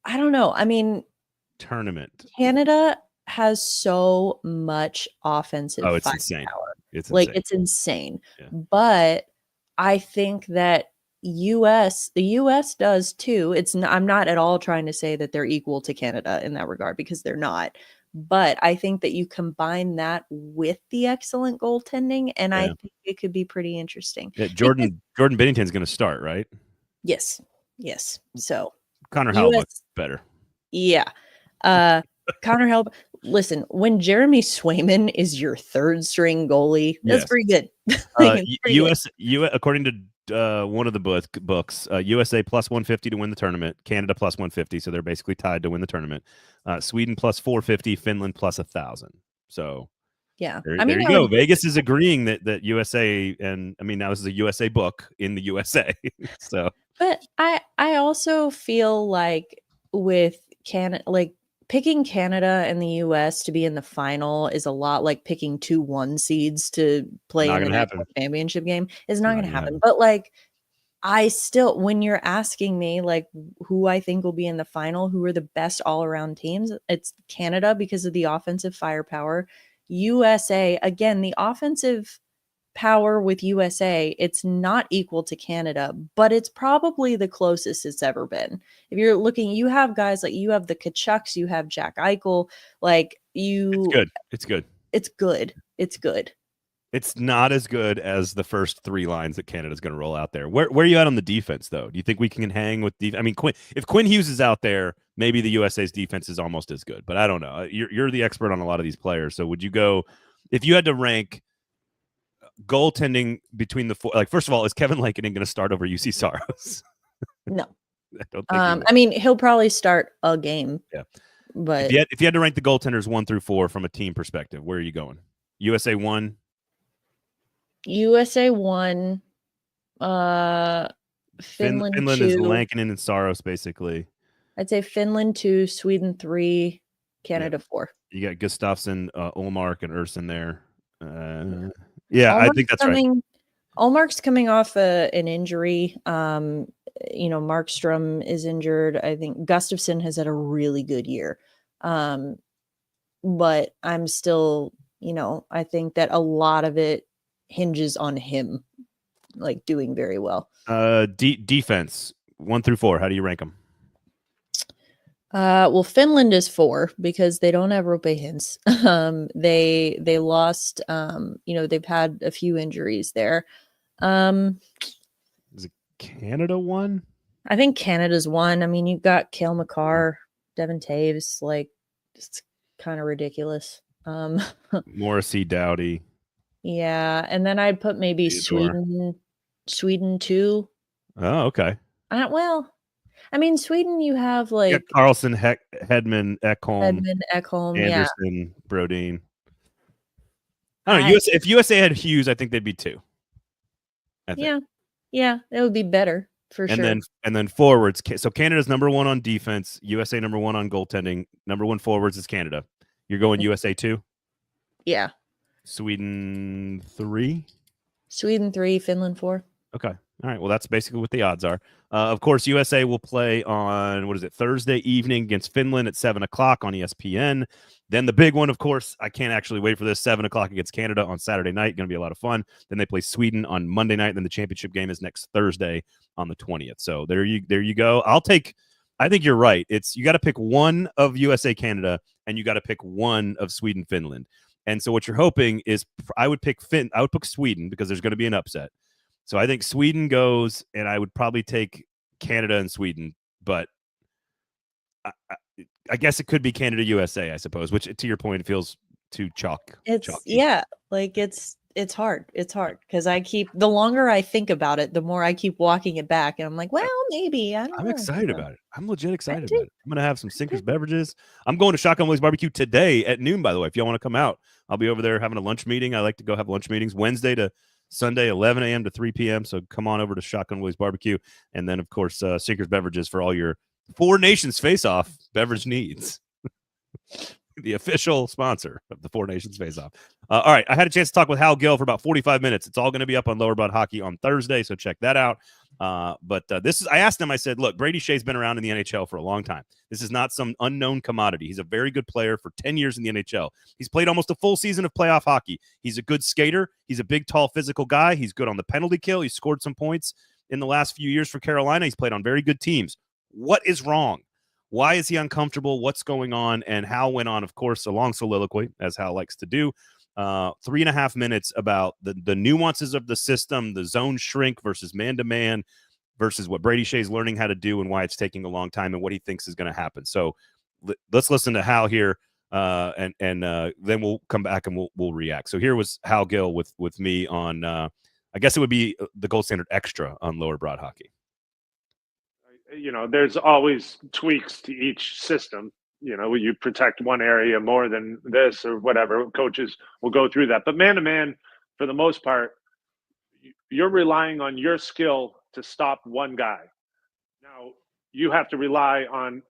I don't know. I mean, Tournament. Canada has so much offensive Oh, it's insane. firepower. It's Like insane. it's insane. Yeah. But I think that the US does too. I'm not at all trying to say that they're equal to Canada in that regard because they're not. But I think that you combine that with the excellent goaltending, and I think it could be pretty interesting. Yeah, Jordan Bennington's going to start, right? Yes. So Connor US, Hellebuyck's better. yeah. Connor Hellebuyck. Listen, when Jeremy Swayman is your third string goalie, that's pretty good. US, according to one of the books, USA plus 150 to win the tournament, Canada plus 150, so they're basically tied to win the tournament. Sweden plus 450, Finland plus 1,000. So yeah, there you go. Vegas is agreeing that USA, and I mean now this is a USA book in the USA. So, but I also feel like with Canada, like picking Canada and the US to be in the final is a lot like picking 2 1 seeds to play in the national championship game. Is not going to happen. But like, I still, when you're asking me like who I think will be in the final, who are the best all around teams, it's Canada because of the offensive firepower. USA, again, the offensive power with USA, it's not equal to Canada, but it's probably the closest it's ever been. If you're looking, you have guys like you have the Kachucks, you have Jack Eichel, like you. It's good. It's good. It's not as good as the first 3 lines that Canada's going to roll out there. Where are you at on the defense, though? Do you think we can hang with defense? I mean, if Quinn Hughes is out there, maybe the USA's defense is almost as good. But I don't know. You're the expert on a lot of these players. So would you go if you had to rank goaltending between the 4? Like, first of all, is Kevin Lankinen going to start over UC Saros? No. I don't think I mean, he'll probably start a game. Yeah. But if you had to rank the goaltenders 1 through 4 from a team perspective, where are you going? USA 1. USA 1, Finland 2. Is Lankinen and Saros, basically. I'd say Finland 2, Sweden 3, Canada 4. You got Gustafsson, Ullmark, and Urson there. Yeah, Ullmark's I think that's right. Ullmark's coming off an injury. Markstrom is injured. I think Gustafsson has had a really good year. But I'm still, I think that a lot of it hinges on him, like doing very well. Defense 1 through 4. How do you rank them? Well, Finland is 4 because they don't have Rope Hintz. They lost. They've had a few injuries there. Is it Canada 1? I think Canada's 1. I mean, you've got Cale Makar, Devin Taves. Like, it's kind of ridiculous. Morrissey, Doughty. Yeah, and then I'd put maybe Sweden 2. Oh, okay. Well, I mean, Sweden, you have like Carlson, Hedman, Ekholm, yeah. Anderson, Brodin. I don't know. If USA had Hughes, I think they'd be 2. Yeah, it would be better for sure. And then forwards. So Canada's number 1 on defense. USA number 1 on goaltending. Number 1 forwards is Canada. You're going USA 2? Yeah. Sweden 3? Sweden 3, Finland 4. Okay. All right. Well, that's basically what the odds are. Of course, USA will play on, Thursday evening against Finland at 7 o'clock on ESPN. Then the big one, of course, I can't actually wait for this, 7 o'clock against Canada on Saturday night. Going to be a lot of fun. Then they play Sweden on Monday night. Then the championship game is next Thursday on the 20th. So there you go. I think you're right. You got to pick one of USA Canada and you got to pick one of Sweden Finland. And so what you're hoping is I would pick Sweden because there's going to be an upset. So I think Sweden goes, and I would probably take Canada and Sweden, but I guess it could be Canada USA, I suppose, which to your point, it feels too chalky. Yeah, like it's it's hard. It's hard because the longer I think about it, the more I keep walking it back. And I'm like, well, maybe. I don't I'm know. excited about it. I'm legit excited too. about it. I'm going to have some Sinkers beverages. I'm going to Shotgun Willie's Barbecue today at noon, by the way. If y'all want to come out, I'll be over there having a lunch meeting. I like to go have lunch meetings Wednesday to Sunday, 11 a.m. to 3 p.m. So come on over to Shotgun Willie's Barbecue. And then, of course, Sinkers Beverages for all your Four Nations face-off beverage needs. The official sponsor of the Four Nations Face-Off. All right, I had a chance to talk with Hal Gill for about 45 minutes. It's all going to be up on Lower Broad Hockey on Thursday, so check that out. But I asked him, I said, look, Brady Shea's been around in the NHL for a long time. This is not some unknown commodity. He's a very good player for 10 years in the NHL. He's played almost a full season of playoff hockey. He's a good skater. He's a big, tall, physical guy. He's good on the penalty kill. He scored some points in the last few years for Carolina. He's played on very good teams. What is wrong? Why is he uncomfortable? What's going on? And Hal went on, of course, a long soliloquy, as Hal likes to do. 3.5 minutes about the nuances of the system, the zone shrink versus man-to-man versus what Brady Shea's learning how to do and why it's taking a long time and what he thinks is going to happen. So let's listen to Hal here, and then we'll come back and we'll react. So here was Hal Gill with me on, I guess it would be the Gold Standard Extra on Lower Broad Hockey. There's always tweaks to each system. You protect one area more than this or whatever. Coaches will go through that. But man-to-man, for the most part, you're relying on your skill to stop one guy. Now, you have to rely on 5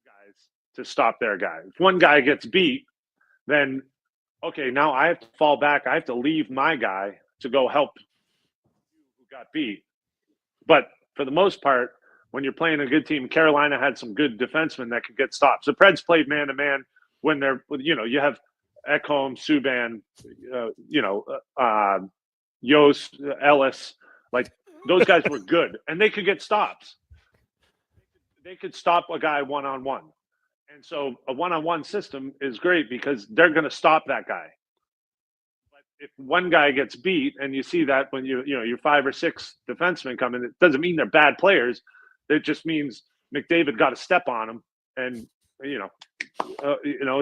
guys to stop their guy. If one guy gets beat, then, okay, now I have to fall back. I have to leave my guy to go help who got beat. But for the most part, when you're playing a good team, Carolina had some good defensemen that could get stops. The Preds played man-to-man when they're, you have Ekholm, Subban, Yost, Ellis. Like, those guys were good, and they could get stops. They could stop a guy one-on-one. And so a one-on-one system is great because they're going to stop that guy. But if one guy gets beat, and you see that when your 5 or 6 defensemen come in, it doesn't mean they're bad players. It just means McDavid got a step on him, and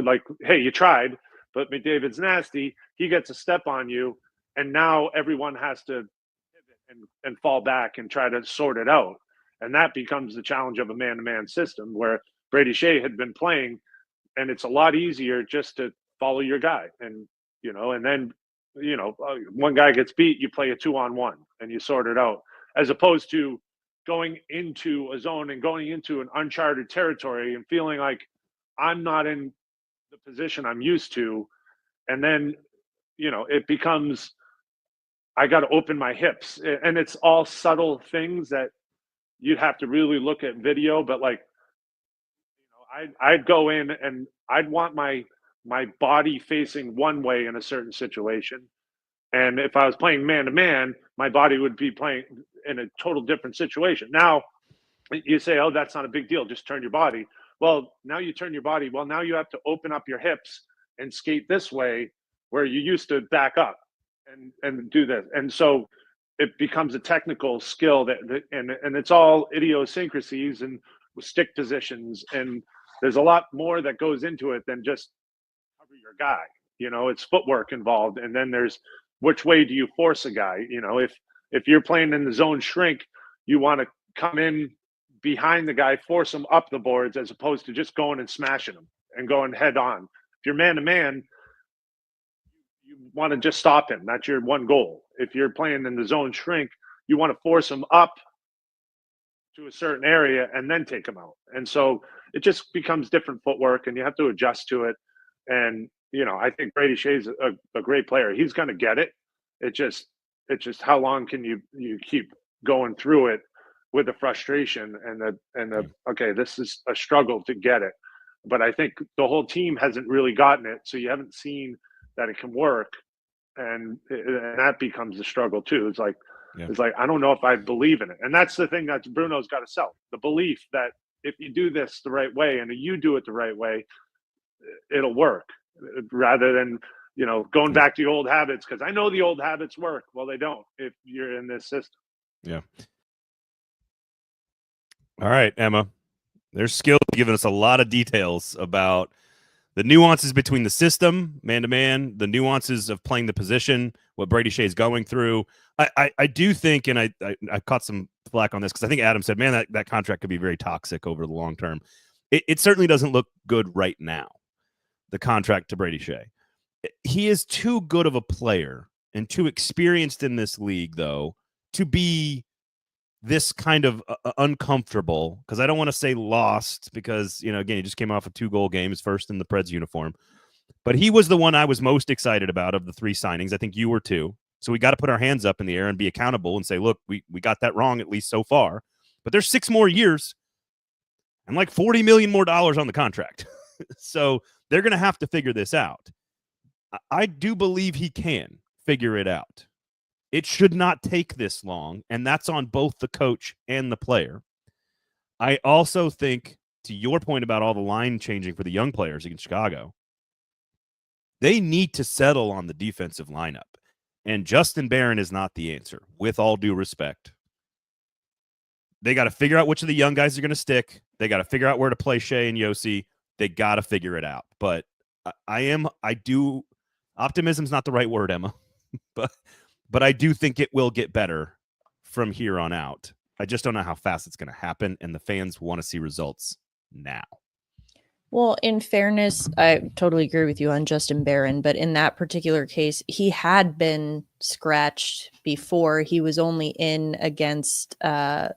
like, hey, you tried, but McDavid's nasty. He gets a step on you, and now everyone has to pivot and fall back and try to sort it out, and that becomes the challenge of a man-to-man system where Brady Shea had been playing, and it's a lot easier just to follow your guy, and then one guy gets beat, you play a 2-on-1 and you sort it out, as opposed to going into a zone and going into an uncharted territory and feeling like I'm not in the position I'm used to. And then, it becomes, I got to open my hips, and it's all subtle things that you'd have to really look at video. But like, I'd go in and I'd want my body facing one way in a certain situation. And if I was playing man-to-man, my body would be playing in a total different situation. Now, you say, oh, that's not a big deal. Just turn your body. Well, now you turn your body. Well, now you have to open up your hips and skate this way where you used to back up and do this. And so it becomes a technical skill and it's all idiosyncrasies and stick positions. And there's a lot more that goes into it than just cover your guy. It's footwork involved. And then there's, which way do you force a guy? If you're playing in the zone shrink, you want to come in behind the guy, force him up the boards, as opposed to just going and smashing him and going head on. If you're man-to-man, you want to just stop him. That's your one goal. If you're playing in the zone shrink, you want to force him up to a certain area and then take him out. And so it just becomes different footwork, and you have to adjust to it. And I think Brady Shea's a great player. He's going to get it. It's just how long can you keep going through it with the frustration and the okay, this is a struggle to get it. But I think the whole team hasn't really gotten it, so you haven't seen that it can work, and that becomes the struggle too. It's like I don't know if I believe in it, and that's the thing that Bruno's got to sell: the belief that if you do this the right way and you do it the right way, it'll work. Rather than going back to the old habits, because I know the old habits work. Well, they don't if you're in this system. Yeah. All right, Emma. There's Skill giving us a lot of details about the nuances between the system, man-to-man, the nuances of playing the position, what Brady Shea is going through. I do think, and I caught some flack on this because I think Adam said, man, that contract could be very toxic over the long term. It certainly doesn't look good right now, the contract to Brady Shea. He is too good of a player and too experienced in this league, though, to be this kind of uncomfortable, because I don't want to say lost because, again, he just came off a 2-goal game, his first in the Preds uniform. But he was the one I was most excited about of the 3 signings. I think you were too. So we got to put our hands up in the air and be accountable and say, look, we got that wrong, at least so far. But there's 6 more years and like $40 million more on the contract. So they're going to have to figure this out. I do believe he can figure it out. It should not take this long, and that's on both the coach and the player. I also think, to your point about all the line changing for the young players in Chicago, they need to settle on the defensive lineup. And Justin Barron is not the answer, with all due respect. They got to figure out which of the young guys are going to stick. They got to figure out where to play Shea and Yossi. They got to figure it out. But optimism's not the right word, Emma. But I do think it will get better from here on out. I just don't know how fast it's going to happen, and the fans want to see results now. Well, in fairness, I totally agree with you on Justin Barron, but in that particular case, he had been scratched before. He was only in against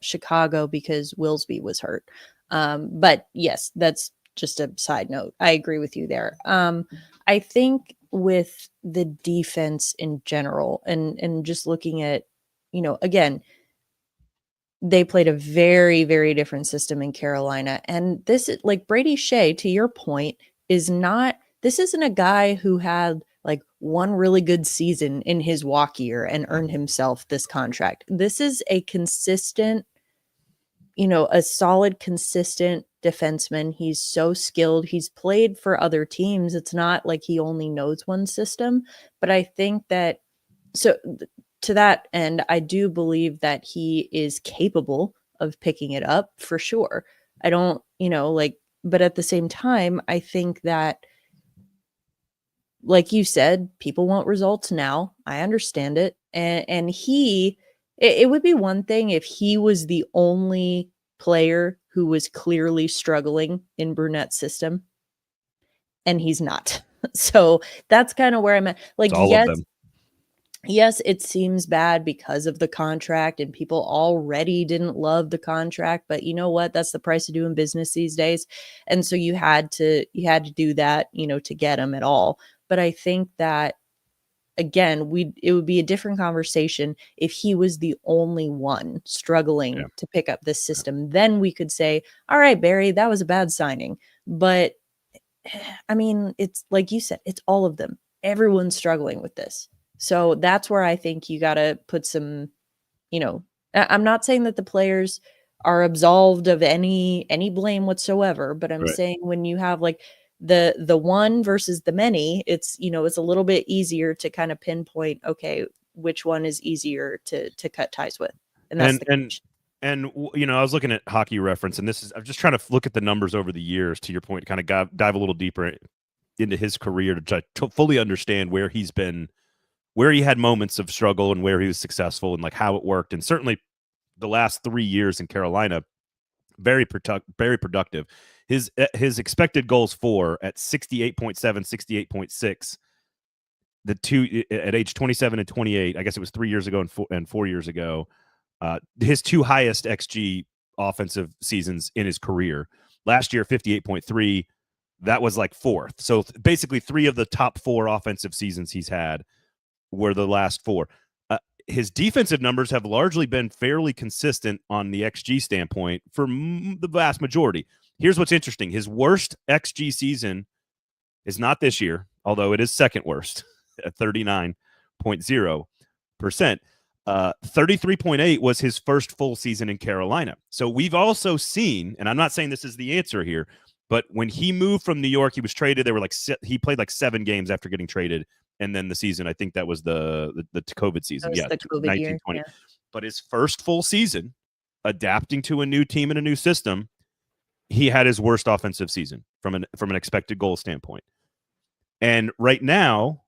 Chicago because Willsby was hurt. But yes, that's just a side note. I agree with you there. I think with the defense in general, and just looking at, again, they played a very, very different system in Carolina. And this is like Brady Shea, to your point, this isn't a guy who had like one really good season in his walk year and earned himself this contract. This is a consistent, a solid, consistent defenseman. He's so skilled. He's played for other teams. It's not like he only knows one system. But I think that, to that end, I do believe that he is capable of picking it up for sure. I don't, but at the same time, I think that, like you said, people want results now. I understand it. And it would be one thing if he was the only player who was clearly struggling in Brunette's system, and he's not. So that's kind of where I'm at. Like, yes, it seems bad because of the contract, and people already didn't love the contract, but you know what? That's the price of doing business these days. And so you had to do that, to get him at all. But I think that, again, it would be a different conversation if he was the only one struggling to pick up this system. Then we could say, all right, Barry, that was a bad signing. But I mean, it's like you said, it's all of them. Everyone's struggling with this. So that's where I think you got to put some, I'm not saying that the players are absolved of any blame whatsoever, but I'm saying when you have like the one versus the many, it's, it's a little bit easier to kind of pinpoint, okay, which one is easier to cut ties with. And that's and I was looking at Hockey Reference, and I'm just trying to look at the numbers over the years, to your point, kind of dive a little deeper into his career to try to fully understand where he's been, where he had moments of struggle and where he was successful and like how it worked. And certainly the last 3 years in Carolina, very productive. His expected goals for at 68.7, 68.6, the two at age 27 and 28, I guess it was 3 years ago and 4 years ago, his 2 highest XG offensive seasons in his career. Last year, 58.3, that was like 4th. So basically 3 of the top 4 offensive seasons he's had were the last 4. His defensive numbers have largely been fairly consistent on the XG standpoint for the vast majority. Here's what's interesting. His worst XG season is not this year, although it is second worst at 39.0%. 33.8 was his first full season in Carolina. So we've also seen, and I'm not saying this is the answer here, but when he moved from New York, he was traded. They were like, he played like 7 games after getting traded. And then the season, I think that was the COVID season. The COVID 1920. year. Yeah. But his first full season, adapting to a new team and a new system, he had his worst offensive season from an expected goal standpoint. And right now,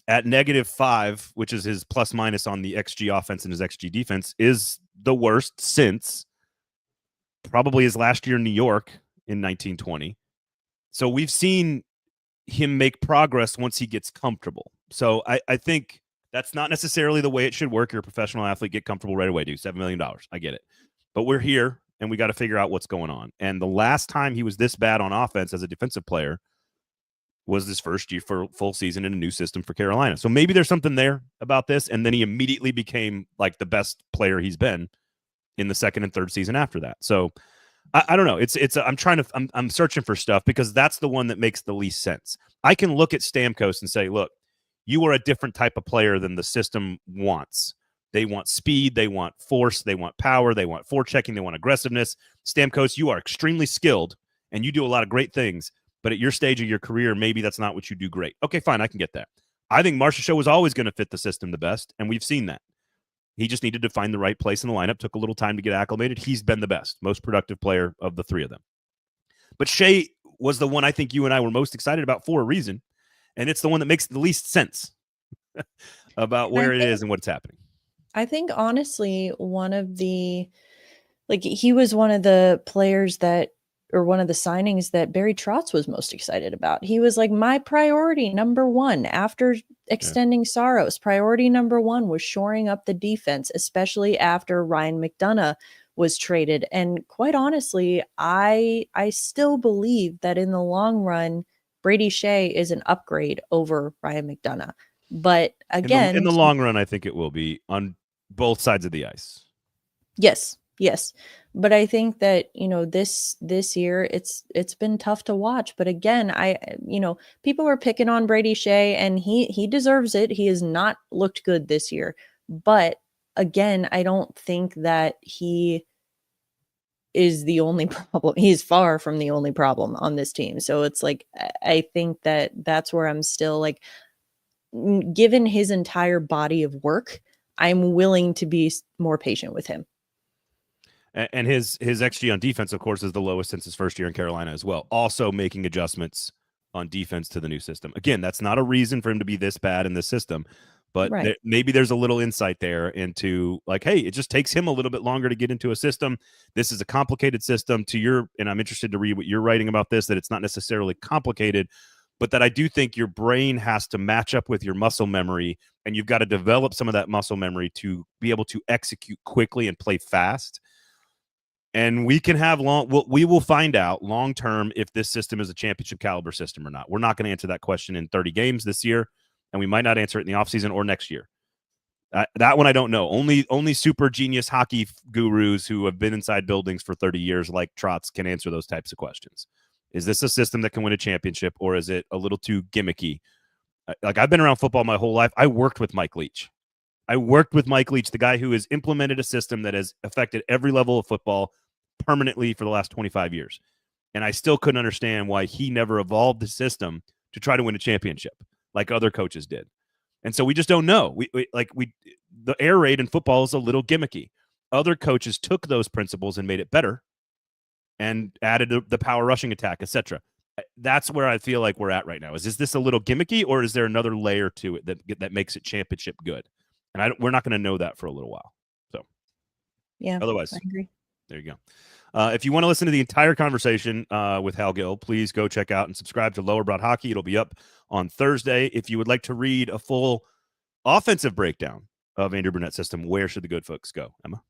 at -5, which is his plus minus on the XG offense and his XG defense, is the worst since probably his last year in New York in 1920. So we've seen him make progress once he gets comfortable. So I think that's not necessarily the way it should work. You're a professional athlete, get comfortable right away, dude. $7 million. I get it. But we're here, and we got to figure out what's going on. And the last time he was this bad on offense as a defensive player was his first year for full season in a new system for Carolina. So maybe there's something there about this, and then he immediately became like the best player he's been in the second and third season after that. So I don't know. I'm searching for stuff because that's the one that makes the least sense. I can look at Stamkos and say, look, you are a different type of player than the system wants. They want speed, they want force, they want power, they want forechecking, they want aggressiveness. Stamkos, you are extremely skilled and you do a lot of great things, but at your stage of your career, maybe that's not what you do great. Okay, fine, I can get that. I think Marchessault was always going to fit the system the best, and we've seen that. He just needed to find the right place in the lineup. Took a little time to get acclimated. He's been the best, most productive player of the three of them. But Shea was the one I think you and I were most excited about for a reason, and it's the one that makes the least sense about where it is and what's happening. I think, honestly, he was one of the players that, or one of the signings that Barry Trotz was most excited about. He was like, my priority number one after extending Saros. Priority number one was shoring up the defense, especially after Ryan McDonough was traded. And quite honestly, I still believe that in the long run, Brady Shea is an upgrade over Ryan McDonough. But again, in the long run, I think it will be on both sides of the ice. Yes. But I think that, this year it's been tough to watch. But again, people are picking on Brady Shea, and he deserves it. He has not looked good this year. But again, I don't think that he is the only problem. He's far from the only problem on this team. So it's like, I think that's where I'm still like, given his entire body of work, I'm willing to be more patient with him. And his XG on defense, of course, is the lowest since his first year in Carolina as well. Also making adjustments on defense to the new system. Again, that's not a reason for him to be this bad in this system, but right. Maybe there's a little insight there into like, hey, it just takes him a little bit longer to get into a system. This is a complicated system and I'm interested to read what you're writing about this, that it's not necessarily complicated, but that I do think your brain has to match up with your muscle memory, and you've got to develop some of that muscle memory to be able to execute quickly and play fast. And we can have we will find out long term if this system is a championship caliber system or not. We're not going to answer that question in 30 games this year, and we might not answer it in the offseason or next year. That one I don't know. Only super genius hockey gurus who have been inside buildings for 30 years like Trotz can answer those types of questions. Is this a system that can win a championship, or is it a little too gimmicky? Like, I've been around football my whole life. I worked with Mike Leach. The guy who has implemented a system that has affected every level of football permanently for the last 25 years. And I still couldn't understand why he never evolved the system to try to win a championship like other coaches did. And so we just don't know. The air raid in football is a little gimmicky. Other coaches took those principles and made it better and added the power rushing attack, etc. That's where I feel like we're at right now. Is this a little gimmicky, or is there another layer to it that makes it championship good? And we're not going to know that for a little while. So yeah, otherwise, I agree. There you go. If you want to listen to the entire conversation with Hal Gill, please go check out and subscribe to Lower Broad Hockey. It'll be up on Thursday. If you would like to read a full offensive breakdown of Andrew Burnett's system, where should the good folks go, Emma?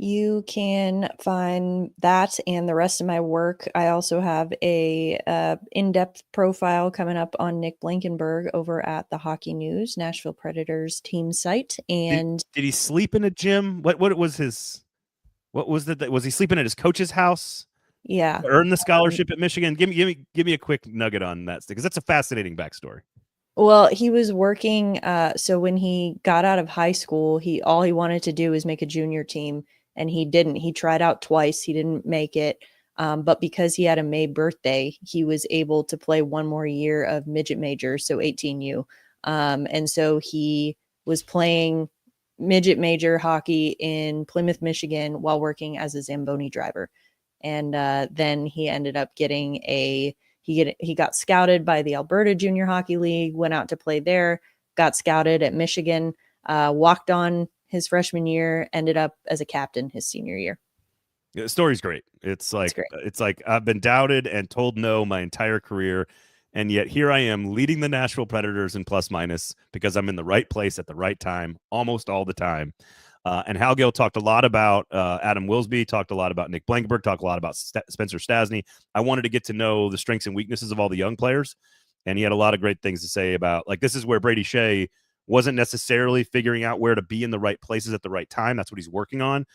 You can find that and the rest of my work. I also have a in-depth profile coming up on Nick Blankenberg over at the Hockey News, Nashville Predators team site. And did he sleep in a gym? What was his? What was that? Was he sleeping at his coach's house? Yeah, Earned the scholarship at Michigan. Give me a quick nugget on that, because that's a fascinating backstory. Well, he was working. So when he got out of high school, all he wanted to do was make a junior team. And he didn't. He tried out twice. He didn't make it. But because he had a May birthday, he was able to play one more year of midget major, so 18U. And so he was playing midget major hockey in Plymouth, Michigan, while working as a Zamboni driver. And then he ended up getting he got scouted by the Alberta Junior Hockey League, went out to play there, got scouted at Michigan, walked on his freshman year, ended up as a captain his senior year. The story's great. It's like I've been doubted and told no my entire career, and yet here I am leading the Nashville Predators in plus minus because I'm in the right place at the right time almost all the time. And Hal Gill talked a lot about Adam Wilsby, talked a lot about Nick Blankenberg, talked a lot about Spencer Stasny. I wanted to get to know the strengths and weaknesses of all the young players, and he had a lot of great things to say about, like, this is where Brady Shea wasn't necessarily figuring out where to be in the right places at the right time. That's what he's working on.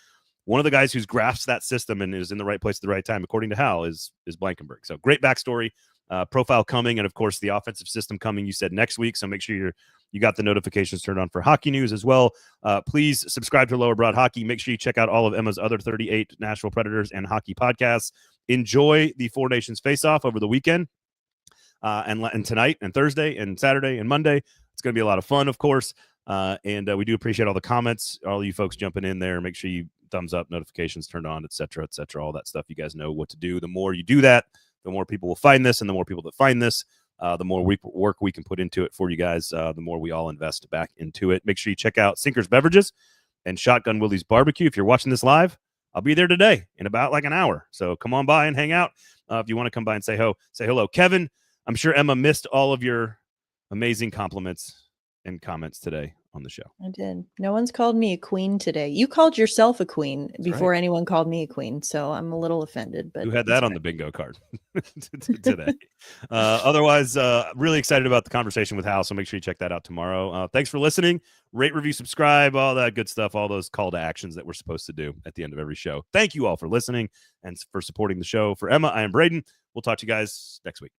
One of the guys who's grasped that system and is in the right place at the right time, according to Hal, is Blankenberg. So great backstory, profile coming, and of course the offensive system coming. You said next week, so make sure you got the notifications turned on for hockey news as well. Please subscribe to Lower Broad Hockey. Make sure you check out all of Emma's other 38 Nashville Predators and hockey podcasts. Enjoy the Four Nations face-off over the weekend, and tonight and Thursday and Saturday and Monday. It's going to be a lot of fun, of course. And we do appreciate all the comments, all you folks jumping in there. Make sure you thumbs up, notifications turned on, et cetera, all that stuff. You guys know what to do. The more you do that, the more people will find this, and the more people that find this, the more work we can put into it for you guys, the more we all invest back into it. Make sure you check out Sinker's Beverages and Shotgun Willie's Barbecue. If you're watching this live, I'll be there today in about like an hour. So come on by and hang out. If you want to come by and say hello. Kevin, I'm sure Emma missed all of your amazing compliments and comments today on the show. I did. No one's called me a queen today. You called yourself a queen before anyone called me a queen, so I'm a little offended. But who had that on the bingo card today? Otherwise, really excited about the conversation with Hal, so make sure you check that out tomorrow. Thanks for listening. Rate, review, subscribe, all that good stuff, all those call to actions that we're supposed to do at the end of every show. Thank you all for listening and for supporting the show. For Emma, I am Braden. We'll talk to you guys next week.